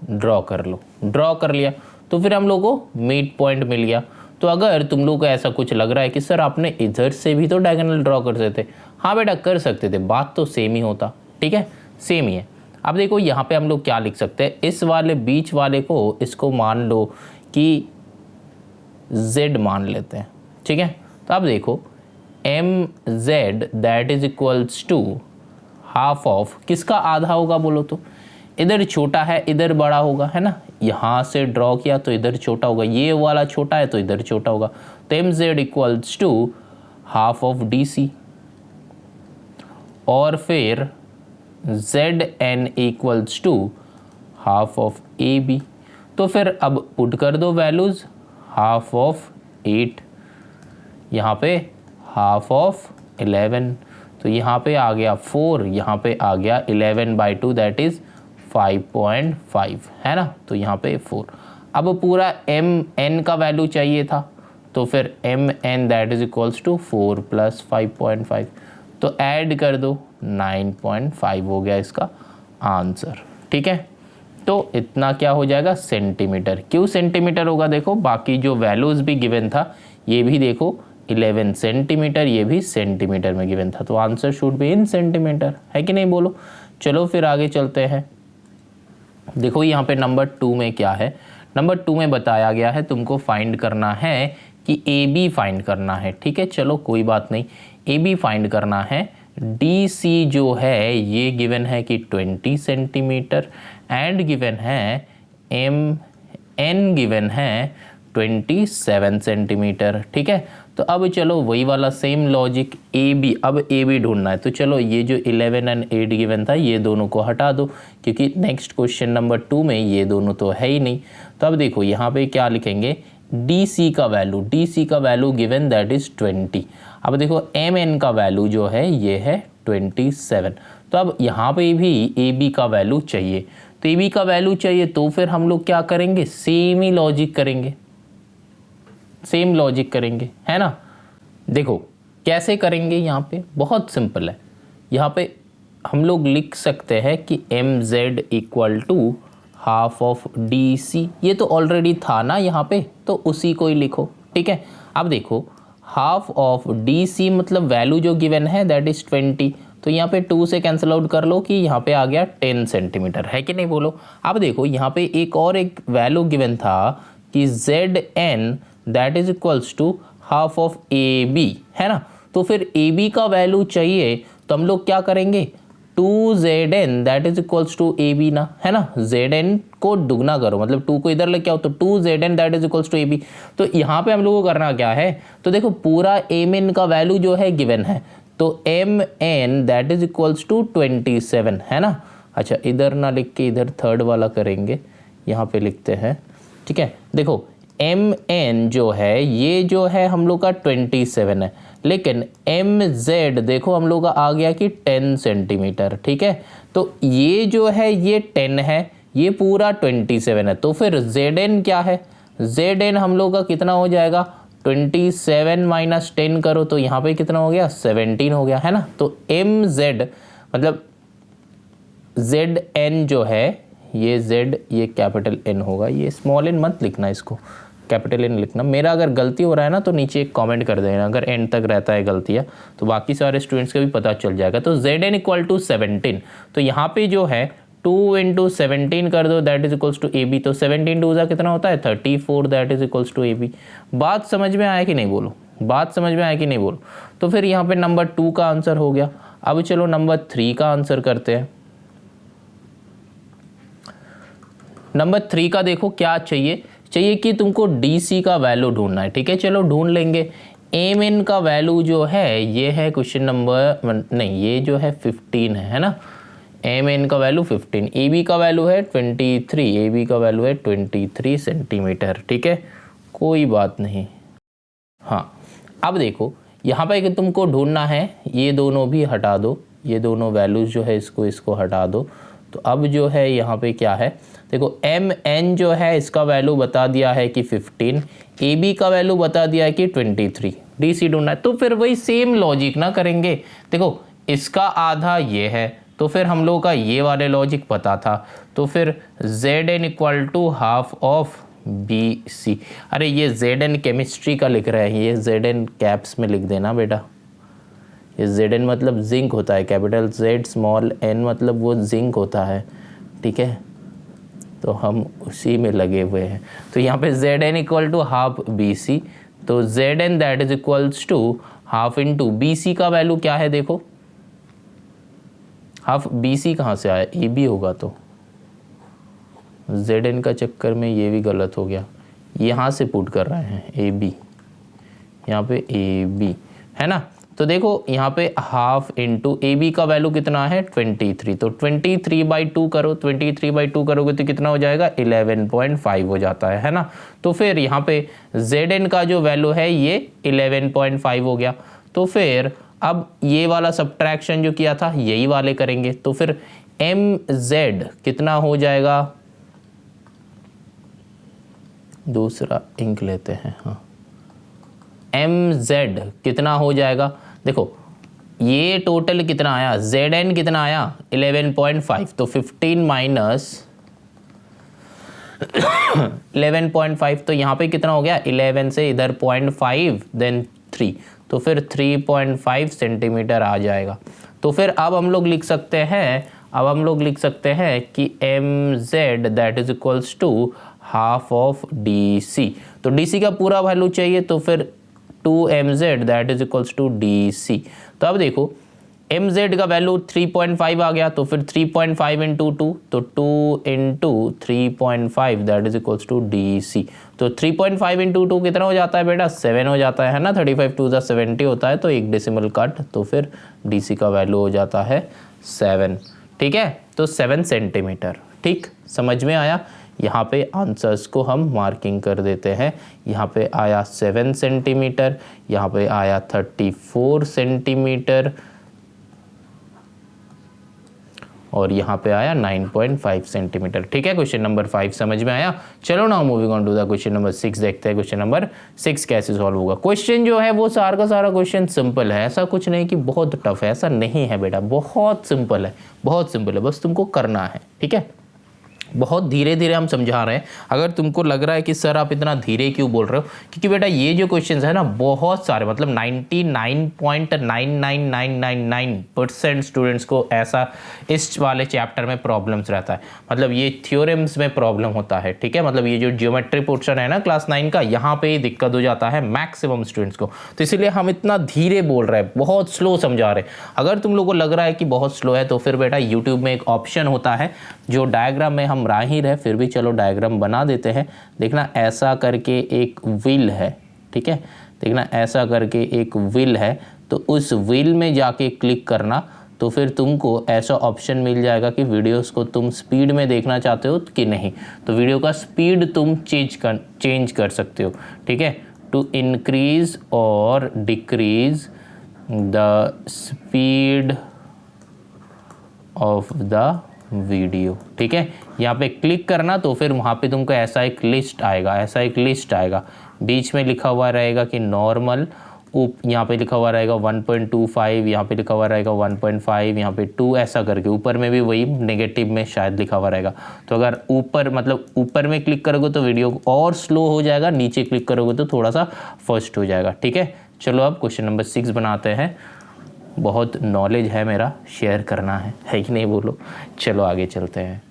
ड्रॉ कर लो, ड्रॉ कर लिया तो फिर हम लोग को मिड पॉइंट मिल गया। तो अगर तुम लोग को ऐसा कुछ लग रहा है कि सर आपने इधर से भी तो डायगोनल ड्रॉ कर सकते थे, हाँ बेटा कर सकते थे, बात तो सेम ही होता, ठीक है, सेम ही है। अब देखो यहाँ पे हम लोग क्या लिख सकते हैं, इस वाले बीच वाले को, इसको मान लो कि z मान लेते हैं, ठीक है। तो अब देखो M Z that is equals to half of, किसका आधा होगा बोलो तो, इधर छोटा है इधर बड़ा होगा, है ना, यहाँ से ड्रॉ किया तो इधर छोटा होगा, ये वाला छोटा है तो इधर छोटा होगा। तो M Z equals to half of D C, और फिर Z N equals to half of A B. तो फिर अब पुट कर दो वैल्यूज़, हाफ ऑफ 8, यहाँ पे हाफ ऑफ 11, तो यहाँ पे आ गया 4, यहाँ पे आ गया 11/2 दैट इज़ 5.5, है ना, तो यहाँ पे 4। अब पूरा एम एन का वैल्यू चाहिए था, तो फिर M N that is equals to 4 + 5.5, तो ऐड कर दो 9.5 हो गया इसका आंसर, ठीक है। तो इतना क्या हो जाएगा सेंटीमीटर। क्यों सेंटीमीटर होगा, देखो बाकी जो वैल्यूज़ भी गिवन था ये भी देखो 11 सेंटीमीटर, ये भी सेंटीमीटर में गिवन था, तो answer should be in centimetre, है कि नहीं बोलो। चलो फिर आगे चलते हैं। देखो यहाँ पे नंबर 2 में क्या है, नंबर 2 में बताया गया है तुमको फाइंड करना है कि ए बी फाइंड करना है, ठीक है। चलो कोई बात नहीं, ए बी फाइंड करना है। डी सी जो है ये गिवन है कि 20 सेंटीमीटर, एंड गिवन है एम एन गिवन है 27 सेंटीमीटर, ठीक है। तो अब चलो वही वाला सेम लॉजिक, ए बी, अब ए बी ढूंढना है। तो चलो ये जो 11 और 8 गिवन था ये दोनों को हटा दो, क्योंकि नेक्स्ट क्वेश्चन नंबर 2 में ये दोनों तो है ही नहीं। तो अब देखो यहाँ पे क्या लिखेंगे, डी सी का वैल्यू, डी सी का वैल्यू गिवन दैट इज़ 20। अब देखो एम एन का वैल्यू जो है ये है 27। तो अब यहाँ पे भी ए बी का वैल्यू चाहिए, तो ए बी का वैल्यू चाहिए, तो फिर हम लोग क्या करेंगे, सेम ही लॉजिक करेंगे, सेम लॉजिक करेंगे, है ना। देखो कैसे करेंगे, यहाँ पे बहुत सिंपल है। यहाँ पे हम लोग लिख सकते हैं कि M Z equal to half of D C, ये तो ऑलरेडी था ना यहाँ पे, तो उसी को ही लिखो, ठीक है। अब देखो हाफ ऑफ डी सी मतलब वैल्यू जो गिवन है दैट इज़ 20, तो यहाँ पे 2 से कैंसिल आउट कर लो कि यहाँ पे आ गया 10 सेंटीमीटर, है कि नहीं बोलो। अब देखो यहाँ पे एक और एक वैल्यू गिवन था कि Z N that is equals to half of A B, है ना। तो फिर ए बी का वैल्यू चाहिए, तो हम लोग क्या करेंगे, 2Zn that is equals to A B ना, है ना। Zn को दुगना करो, मतलब 2 को इधर लेके आओ, तो 2Zn that is equals to A B. तो यहाँ पे हम लोगों को करना क्या है, तो देखो पूरा एम एन का वैल्यू जो है गिवन है, तो M N that is equals to 27, है ना। अच्छा इधर ना लिख के इधर थर्ड वाला करेंगे, यहाँ पे लिखते हैं, ठीक है। देखो एम एन जो है ये जो है हम लोग का 27 है, लेकिन एम जेड देखो हम लोग का आ गया कि 10 सेंटीमीटर, ठीक है। तो ये जो है ये 10 है, ये पूरा 27 है, तो फिर जेड एन क्या है, जेड एन हम लोग का कितना हो जाएगा, 27 - 10 करो तो यहाँ पे कितना हो गया 17 हो गया, है ना। तो एम जेड मतलब जेड एन जो है ये जेड ये कैपिटल एन होगा, ये स्मॉल एन मत लिखना, इसको कैपिटल एन लिखना। मेरा अगर गलती हो रहा है ना तो नीचे एक कमेंट कर देना, अगर एंड तक रहता है गलतियाँ तो बाकी सारे स्टूडेंट्स का भी पता चल जाएगा। तो जेड एन इक्वल टू 17, तो यहाँ पे जो है 2 इंटू 17 कर दो, that is equals to A B. तो 17 टू कितना होता है 34, that is equals to A B. बात समझ में आया कि नहीं बोलो, बात समझ में आया कि नहीं बोलो। तो फिर यहाँ पे नंबर 2 का आंसर हो गया। अब चलो नंबर 3 का आंसर करते हैं। नंबर 3 का देखो क्या चाहिए, चाहिए कि तुमको डी सी का वैल्यू ढूंढना है, ठीक है। चलो ढूंढ लेंगे। एम एन का वैल्यू जो है ये है क्वेश्चन नंबर नहीं, ये जो है 15 है ना। एम एन का वैल्यू 15, ए बी का वैल्यू है 23, ए बी का वैल्यू है 23 सेंटीमीटर, ठीक है, कोई बात नहीं। हाँ अब देखो यहाँ पे तुमको ढूंढना है, ये दोनों भी हटा दो, ये दोनों वैल्यूज जो है इसको हटा दो। तो अब जो है यहाँ पे क्या है, देखो एम एन जो है इसका वैल्यू बता दिया है कि 15, ए बी का वैल्यू बता दिया है कि 23, डी सी ढूंढना है। तो फिर वही सेम लॉजिक ना करेंगे, देखो इसका आधा ये है तो फिर हम लोगों का ये वाले लॉजिक पता था, तो फिर Z N equal to half of B C. अरे ये जेड एन केमिस्ट्री का लिख रहे हैं, ये जेड एन कैप्स में लिख देना बेटा। ये जेड एन मतलब जिंक होता है, कैपिटल जेड स्मॉल एन मतलब वो जिंक होता है, ठीक है। तो हम उसी में लगे हुए हैं। तो यहाँ पे Z N equal to half B C, तो Z N that is equals to half into B C का वैल्यू क्या है, देखो हाफ बी सी कहाँ से आया, ए बी होगा, तो जेड एन का चक्कर में ये भी गलत हो गया, यहाँ से पुट कर रहे हैं ए बी, यहाँ पे ए बी है ना। तो देखो यहाँ पे हाफ इंटू ए बी का वैल्यू कितना है 23, तो 23/2 करो, 23/2 करोगे तो कितना हो जाएगा 11.5 हो जाता है ना। तो फिर यहाँ पे जेड एन का जो वैल्यू है ये 11.5 हो गया। तो फिर अब ये वाला सब्ट्रैक्शन जो किया था यही वाले करेंगे, तो फिर एम जेड कितना हो जाएगा, दूसरा इंक लेते हैं, हाँ एम जेड कितना हो जाएगा, देखो ये टोटल कितना आया, जेड एन कितना आया 11.5, तो 15 माइनस 11.5, तो यहाँ पे कितना हो गया 11 से इधर 0.5 देन 3, तो फिर 3.5 सेंटीमीटर आ जाएगा। तो फिर अब हम लोग लिख सकते हैं, अब हम लोग लिख सकते हैं कि M Z that is equals to half of D C. तो डी सी का पूरा वैल्यू चाहिए, तो फिर 2mz that is equals to D C. तो अब देखो mz का वैल्यू 3.5 आ गया, तो फिर 3.5 इंटू 2, तो 2 into 3.5 that is equals to D C. तो 3.5 इंटू 2 कितना हो जाता है बेटा 7 हो जाता है ना, 35 2 70 होता है, तो एक डेसिमल कट, तो फिर डी सी का वैल्यू हो जाता है 7, ठीक है। तो 7 सेंटीमीटर, ठीक समझ में आया। यहाँ पे आंसर्स को हम मार्किंग कर देते हैं, यहाँ पे आया 7 सेंटीमीटर, यहाँ पे आया 34 सेंटीमीटर और यहाँ पे आया 9.5 सेंटीमीटर, ठीक है। क्वेश्चन नंबर 5 समझ में आया। चलो now moving on to the question number 6, देखते हैं क्वेश्चन नंबर 6 कैसे सॉल्व होगा। क्वेश्चन जो है वो सारा का सारा क्वेश्चन सिंपल है, ऐसा कुछ नहीं कि बहुत टफ है, ऐसा नहीं है बेटा, बहुत सिंपल है, बहुत सिंपल है, बस तुमको करना है, ठीक है। बहुत धीरे धीरे हम समझा रहे हैं। अगर तुमको लग रहा है कि सर आप इतना धीरे क्यों बोल रहे हो, क्योंकि बेटा ये जो क्वेश्चंस है ना बहुत सारे, मतलब 99.99999% स्टूडेंट्स को ऐसा इस वाले चैप्टर में प्रॉब्लम्स रहता है, मतलब ये थ्योरम्स में प्रॉब्लम होता है, ठीक है। मतलब ये जो ज्योमेट्री पोर्शन है ना क्लास 9 का, यहाँ पे ही दिक्कत हो जाता है मैक्सिमम स्टूडेंट्स को, तो इसीलिए हम इतना धीरे बोल रहे हैं, बहुत स्लो समझा रहे हैं। अगर तुम लोगों को लग रहा है कि बहुत स्लो है तो फिर बेटा यूट्यूब में एक ऑप्शन होता है जो डायग्राम में हम राहिर है, फिर भी चलो डायग्राम बना देते हैं। देखना ऐसा करके एक व्हील है, ठीक है, देखना ऐसा करके एक व्हील है, तो उस व्हील में जाके क्लिक करना, तो फिर तुमको ऐसा ऑप्शन मिल जाएगा कि वीडियोस को तुम स्पीड में देखना चाहते हो कि नहीं, तो वीडियो का स्पीड तुम चेंज कर सकते हो, ठीक है, टू इंक्रीज और decrease the speed of the video, ठीक है। यहाँ पे क्लिक करना, तो फिर वहाँ पे तुमको ऐसा एक लिस्ट आएगा, ऐसा एक लिस्ट आएगा, बीच में लिखा हुआ रहेगा कि नॉर्मल, यहाँ पे लिखा हुआ रहेगा 1.25, यहाँ पे लिखा हुआ रहेगा 1.5, यहाँ पे 2, ऐसा करके ऊपर में भी वही नेगेटिव में शायद लिखा हुआ रहेगा। तो अगर ऊपर मतलब ऊपर में क्लिक करोगे तो वीडियो और स्लो हो जाएगा, नीचे क्लिक करोगे तो थोड़ा सा फास्ट हो जाएगा। ठीक है, चलो अब क्वेश्चन नंबर 6 बनाते हैं। बहुत नॉलेज है मेरा, शेयर करना है कि नहीं बोलो। चलो आगे चलते हैं।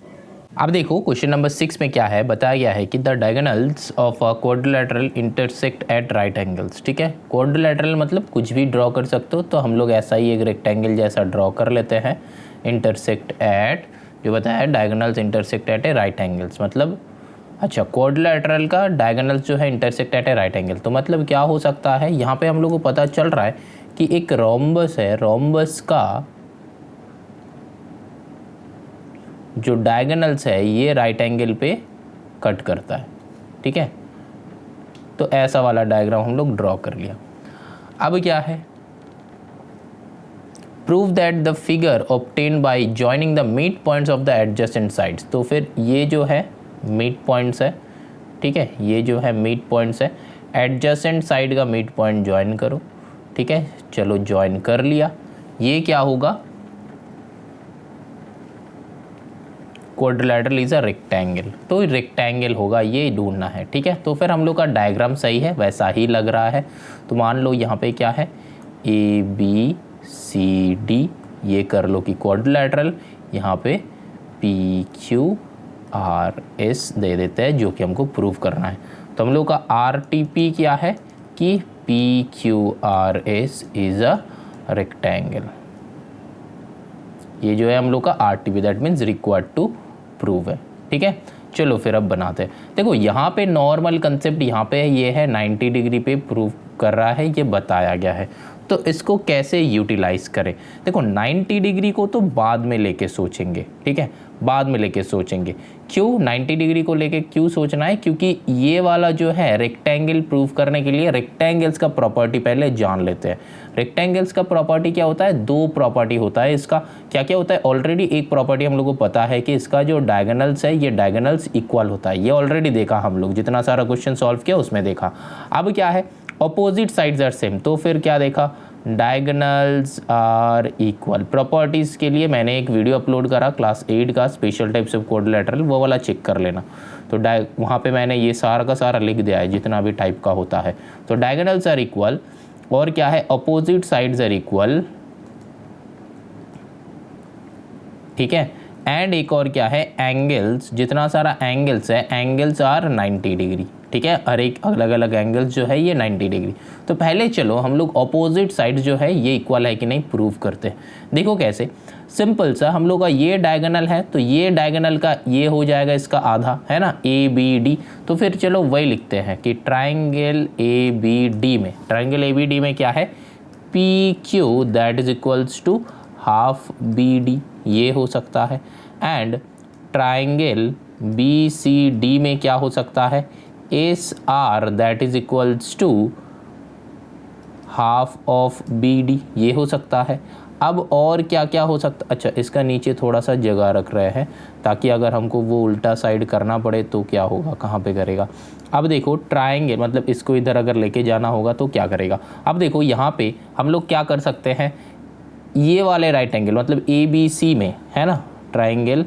अब देखो क्वेश्चन नंबर 6 में क्या है, बताया गया है कि the diagonals of a quadrilateral intersect at right angles. ठीक है, क्वाड्रिलेटरल मतलब कुछ भी ड्रॉ कर सकते हो, तो हम लोग ऐसा ही एक रेक्टेंगल जैसा ड्रॉ कर लेते हैं। इंटरसेक्ट एट, जो बताया है diagonals intersect at A right angles, मतलब अच्छा क्वाड्रिलेटरल का डायगोनल्स जो है intersect at A right angle, तो मतलब क्या हो सकता है, यहाँ पे हम लोग को पता चल रहा है कि एक रोम्बस है, रोम्बस का जो डायगोनल्स है ये राइट एंगल पे कट करता है। ठीक है, तो ऐसा वाला डायग्राम हम लोग ड्रॉ कर लिया। अब क्या है, prove that the figure obtained by joining the midpoints of the adjacent sides. तो फिर ये जो है मिड पॉइंट्स है, ठीक है, ये जो है मिड पॉइंट्स है, एडजेसेंट साइड का मिड पॉइंट ज्वाइन करो। ठीक है, चलो ज्वाइन कर लिया। ये क्या होगा, क्वाड्रिलेटरल इज अ रेक्टेंगल, तो रेक्टेंगल होगा, ये ढूंढना है। ठीक है, तो फिर हम लोग का डायग्राम सही है, वैसा ही लग रहा है। तो मान लो यहाँ पे क्या है, ABCD, ये कर लो कि क्वाड्रिलेटरल, यहाँ पे PQRS दे देते हैं, जो कि हमको प्रूव करना है। तो हम लोग का RTP क्या है कि PQRS इज अ रेक्टेंगल। ये जो है हम लोग का RTP, that means required to prove है। ठीक है, चलो फिर अब बनाते हैं। देखो यहाँ पे नॉर्मल कंसेप्ट यहाँ पे ये है 90 डिग्री पे प्रूव कर रहा है, ये बताया गया है। तो इसको कैसे यूटिलाइज करें, देखो 90 डिग्री को तो बाद में लेके सोचेंगे। ठीक है, बाद में लेके सोचेंगे। क्यों 90 डिग्री को लेके क्यों सोचना है, क्योंकि ये वाला जो है रेक्टेंगल प्रूव करने के लिए रेक्टेंगल्स का प्रॉपर्टी पहले जान लेते हैं। रेक्टेंगल्स का प्रॉपर्टी क्या होता है, दो प्रॉपर्टी होता है इसका। क्या क्या होता है, ऑलरेडी एक प्रॉपर्टी हम लोग को पता है कि इसका जो डायगोनल्स है ये डायगोनल्स इक्वल होता है, ये ऑलरेडी देखा हम लोग, जितना सारा क्वेश्चन सॉल्व किया उसमें देखा। अब क्या है, ऑपोजिट साइड्स आर सेम, तो फिर क्या देखा, डायगोनल्स आर इक्वल। प्रॉपर्टीज़ के लिए मैंने एक वीडियो अपलोड करा क्लास 8 का, स्पेशल टाइप्स ऑफ क्वाड्रिलेटरल, वो वाला चेक कर लेना। तो वहाँ पे मैंने ये सारा का सारा लिख दिया है, जितना भी टाइप का होता है। तो डायगोनल्स आर इक्वल, और क्या है, अपोजिट साइड्स आर इक्वल। ठीक है, एंड एक और क्या है, एंगल्स, जितना सारा एंगल्स है, एंगल्स आर 90 डिग्री। ठीक है, हर एक अलग अलग एंगल्स जो है ये 90 डिग्री। तो पहले चलो हम लोग अपोजिट साइड जो है ये इक्वल है कि नहीं प्रूव करते हैं। देखो कैसे, सिंपल सा, हम लोग का ये डायगोनल है, तो ये डायगोनल का ये हो जाएगा इसका आधा, है ना, ABD। तो फिर चलो वही लिखते हैं कि ट्राइंगल ABD में, ट्राइंगल ABD में क्या है, PQ that is equals to half BD, ये हो सकता है। एंड ट्राइंगल BCD में क्या हो सकता है, SR that is equals to half of BD, ये हो सकता है। अब और क्या क्या हो सकता, अच्छा इसका नीचे थोड़ा सा जगह रख रहे हैं ताकि अगर हमको वो उल्टा साइड करना पड़े तो क्या होगा, कहाँ पे करेगा। अब देखो ट्राइंगल, मतलब इसको इधर अगर लेके जाना होगा तो क्या करेगा। अब देखो यहाँ पे हम लोग क्या कर सकते हैं, ये वाले राइट एंगल मतलब ABC में, है ना, ट्राइंगल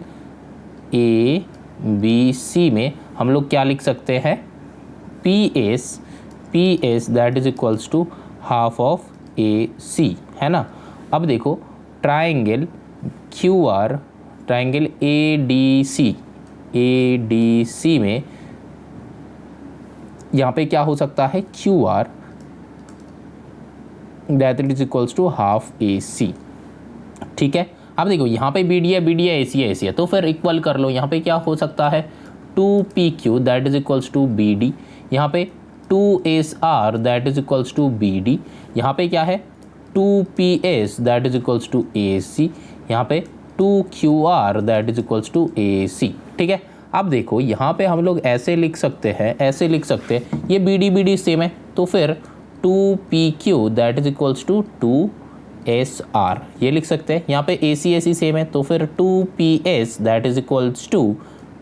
ABC में हम लोग क्या लिख सकते हैं, PS that is equals to half of AC, है ना। अब देखो ट्राइंगल QR, ट्राइंगल ADC में यहाँ पे क्या हो सकता है, QR that is equals to half AC। ठीक है, अब देखो यहाँ पे BD है, BD है, AC है, AC है, तो फिर इक्वल कर लो। यहाँ पे क्या हो सकता है, 2PQ that is equals to BD, यहाँ पे 2SR that is equals to BD, यहाँ पे क्या है 2PS that is equals to AC, यहाँ पे 2QR that is equals to AC। ठीक है, अब देखो यहाँ पे हम लोग ऐसे लिख सकते हैं, ऐसे लिख सकते हैं, ये BD सेम है, तो फिर 2PQ that is equals to 2SR, ये लिख सकते हैं। यहाँ पे AC सेम है, तो फिर 2PS that is equals to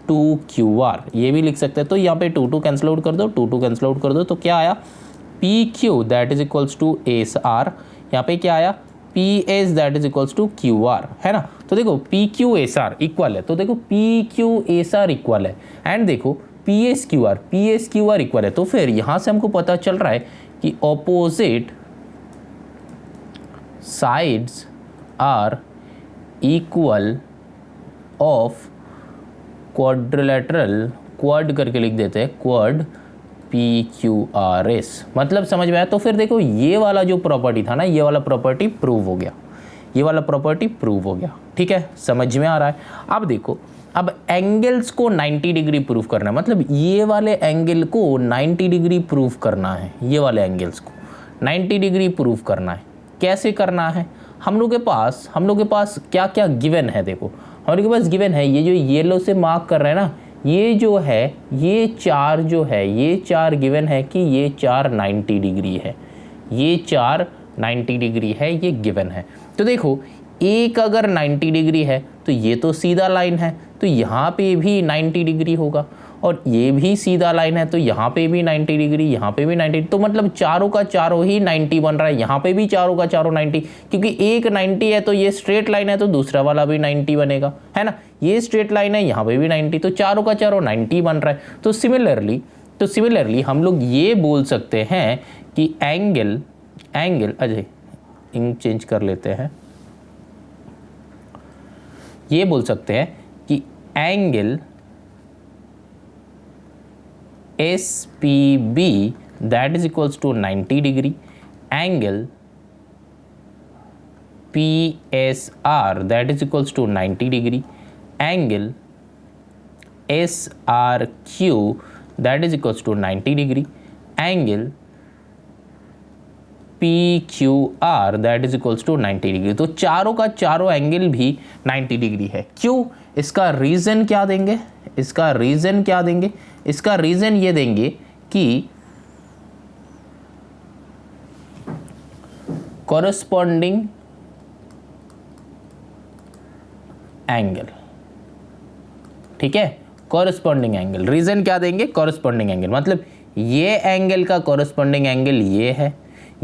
2QR, ये भी लिख सकते हैं। तो यहाँ पे 2 कैंसिल आउट कर दो, 2 कैंसिल आउट कर दो, तो क्या आया, P P Q that is equals to S R, यहाँ पे क्या आया P S that is equals to Q R, है ना। तो देखो P Q S R equal है, तो देखो P Q S R equal है, एंड देखो P S Q R equal है। तो फिर यहाँ से हमको पता चल रहा है कि opposite sides are equal of quadrilateral, quad करके लिख देते हैं, quad P Q R S, मतलब समझ में आया। तो फिर देखो ये वाला जो प्रॉपर्टी था ना, ये वाला प्रॉपर्टी प्रूव हो गया, ये वाला प्रॉपर्टी प्रूव हो गया, ठीक है, समझ में आ रहा है। अब देखो, अब एंगल्स को 90 डिग्री प्रूव करना है, मतलब ये वाले एंगल को 90 डिग्री प्रूव करना है, ये वाले एंगल्स को 90 डिग्री प्रूव करना है। कैसे करना है, हम लोग के पास क्या क्या गिवन है, देखो हमारे के पास गिवन है, ये जो येलो से मार्क कर रहे हैं ना, ये जो है ये चार जो है, ये चार गिवन है कि ये चार 90 डिग्री है, ये चार 90 डिग्री है, ये गिवन है। तो देखो एक अगर 90 डिग्री है तो ये तो सीधा लाइन है, तो यहाँ पे भी 90 डिग्री होगा, और ये भी सीधा लाइन है तो यहाँ पे भी 90 डिग्री, यहाँ पे भी 90, तो मतलब चारों का चारों ही 90 बन रहा है, यहाँ पे भी चारों का चारों 90, क्योंकि एक 90 है तो ये स्ट्रेट लाइन है तो दूसरा वाला भी 90 बनेगा, है ना। ये स्ट्रेट लाइन है, यहाँ पे भी 90, तो चारों का चारों 90 बन रहा है। तो सिमिलरली हम लोग ये बोल सकते हैं कि एंगल अजय इंक चेंज कर लेते हैं, ये बोल सकते हैं कि angle SPB that is equals to 90 degree, angle PSR that is equals to 90 degree, angle SRQ that is equals to 90 degree, angle PQR that is equals to 90 degree. तो चारों का चारों एंगल भी 90 डिग्री है। क्यों? इसका रीज़न क्या देंगे, इसका रीज़न ये देंगे कि कॉरस्पॉन्डिंग एंगल, ठीक है, कॉरस्पॉन्डिंग एंगल। रीज़न क्या देंगे, कॉरस्पॉन्डिंग एंगल, मतलब ये एंगल का कॉरस्पॉन्डिंग एंगल ये है,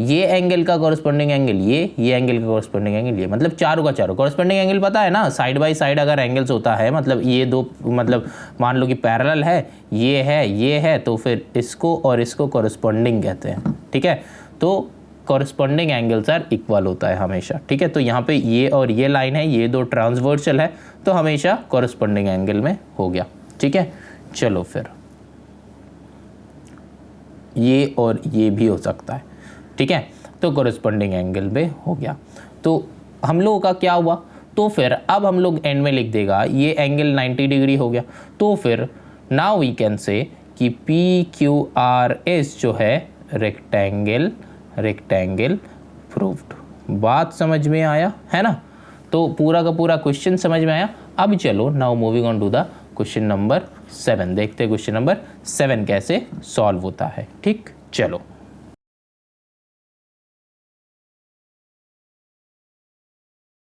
ये एंगल का कॉरस्पॉन्डिंग एंगल ये एंगल का कॉरस्पॉन्डिंग एंगल ये, मतलब चारों का चारों कॉरस्पॉन्डिंग एंगल पता है ना, साइड बाय साइड अगर एंगल्स होता है, मतलब ये दो, मतलब मान लो कि पैरेलल है, ये है, तो फिर इसको और इसको कॉरस्पॉन्डिंग कहते हैं, ठीक है। तो कॉरस्पॉन्डिंग एंगल्स आर इक्वल होता है हमेशा, ठीक है। तो यहाँ पे ये और ये लाइन है, ये दो ट्रांसवर्सल है, तो हमेशा कॉरस्पॉन्डिंग एंगल में हो गया, ठीक है। चलो फिर ये और ये भी हो सकता है, ठीक है, तो कॉरस्पॉन्डिंग एंगल में हो गया। तो हम लोगों का क्या हुआ, तो फिर अब हम लोग एंड में लिख देगा ये एंगल 90 डिग्री हो गया, तो फिर नाउ वी कैन से कि PQRS जो है रेक्टेंगल प्रूव्ड। बात समझ में आया है ना, तो पूरा का पूरा क्वेश्चन समझ में आया। अब चलो now moving on to the question number 7, देखते हैं क्वेश्चन नंबर 7 कैसे सॉल्व होता है, ठीक, चलो।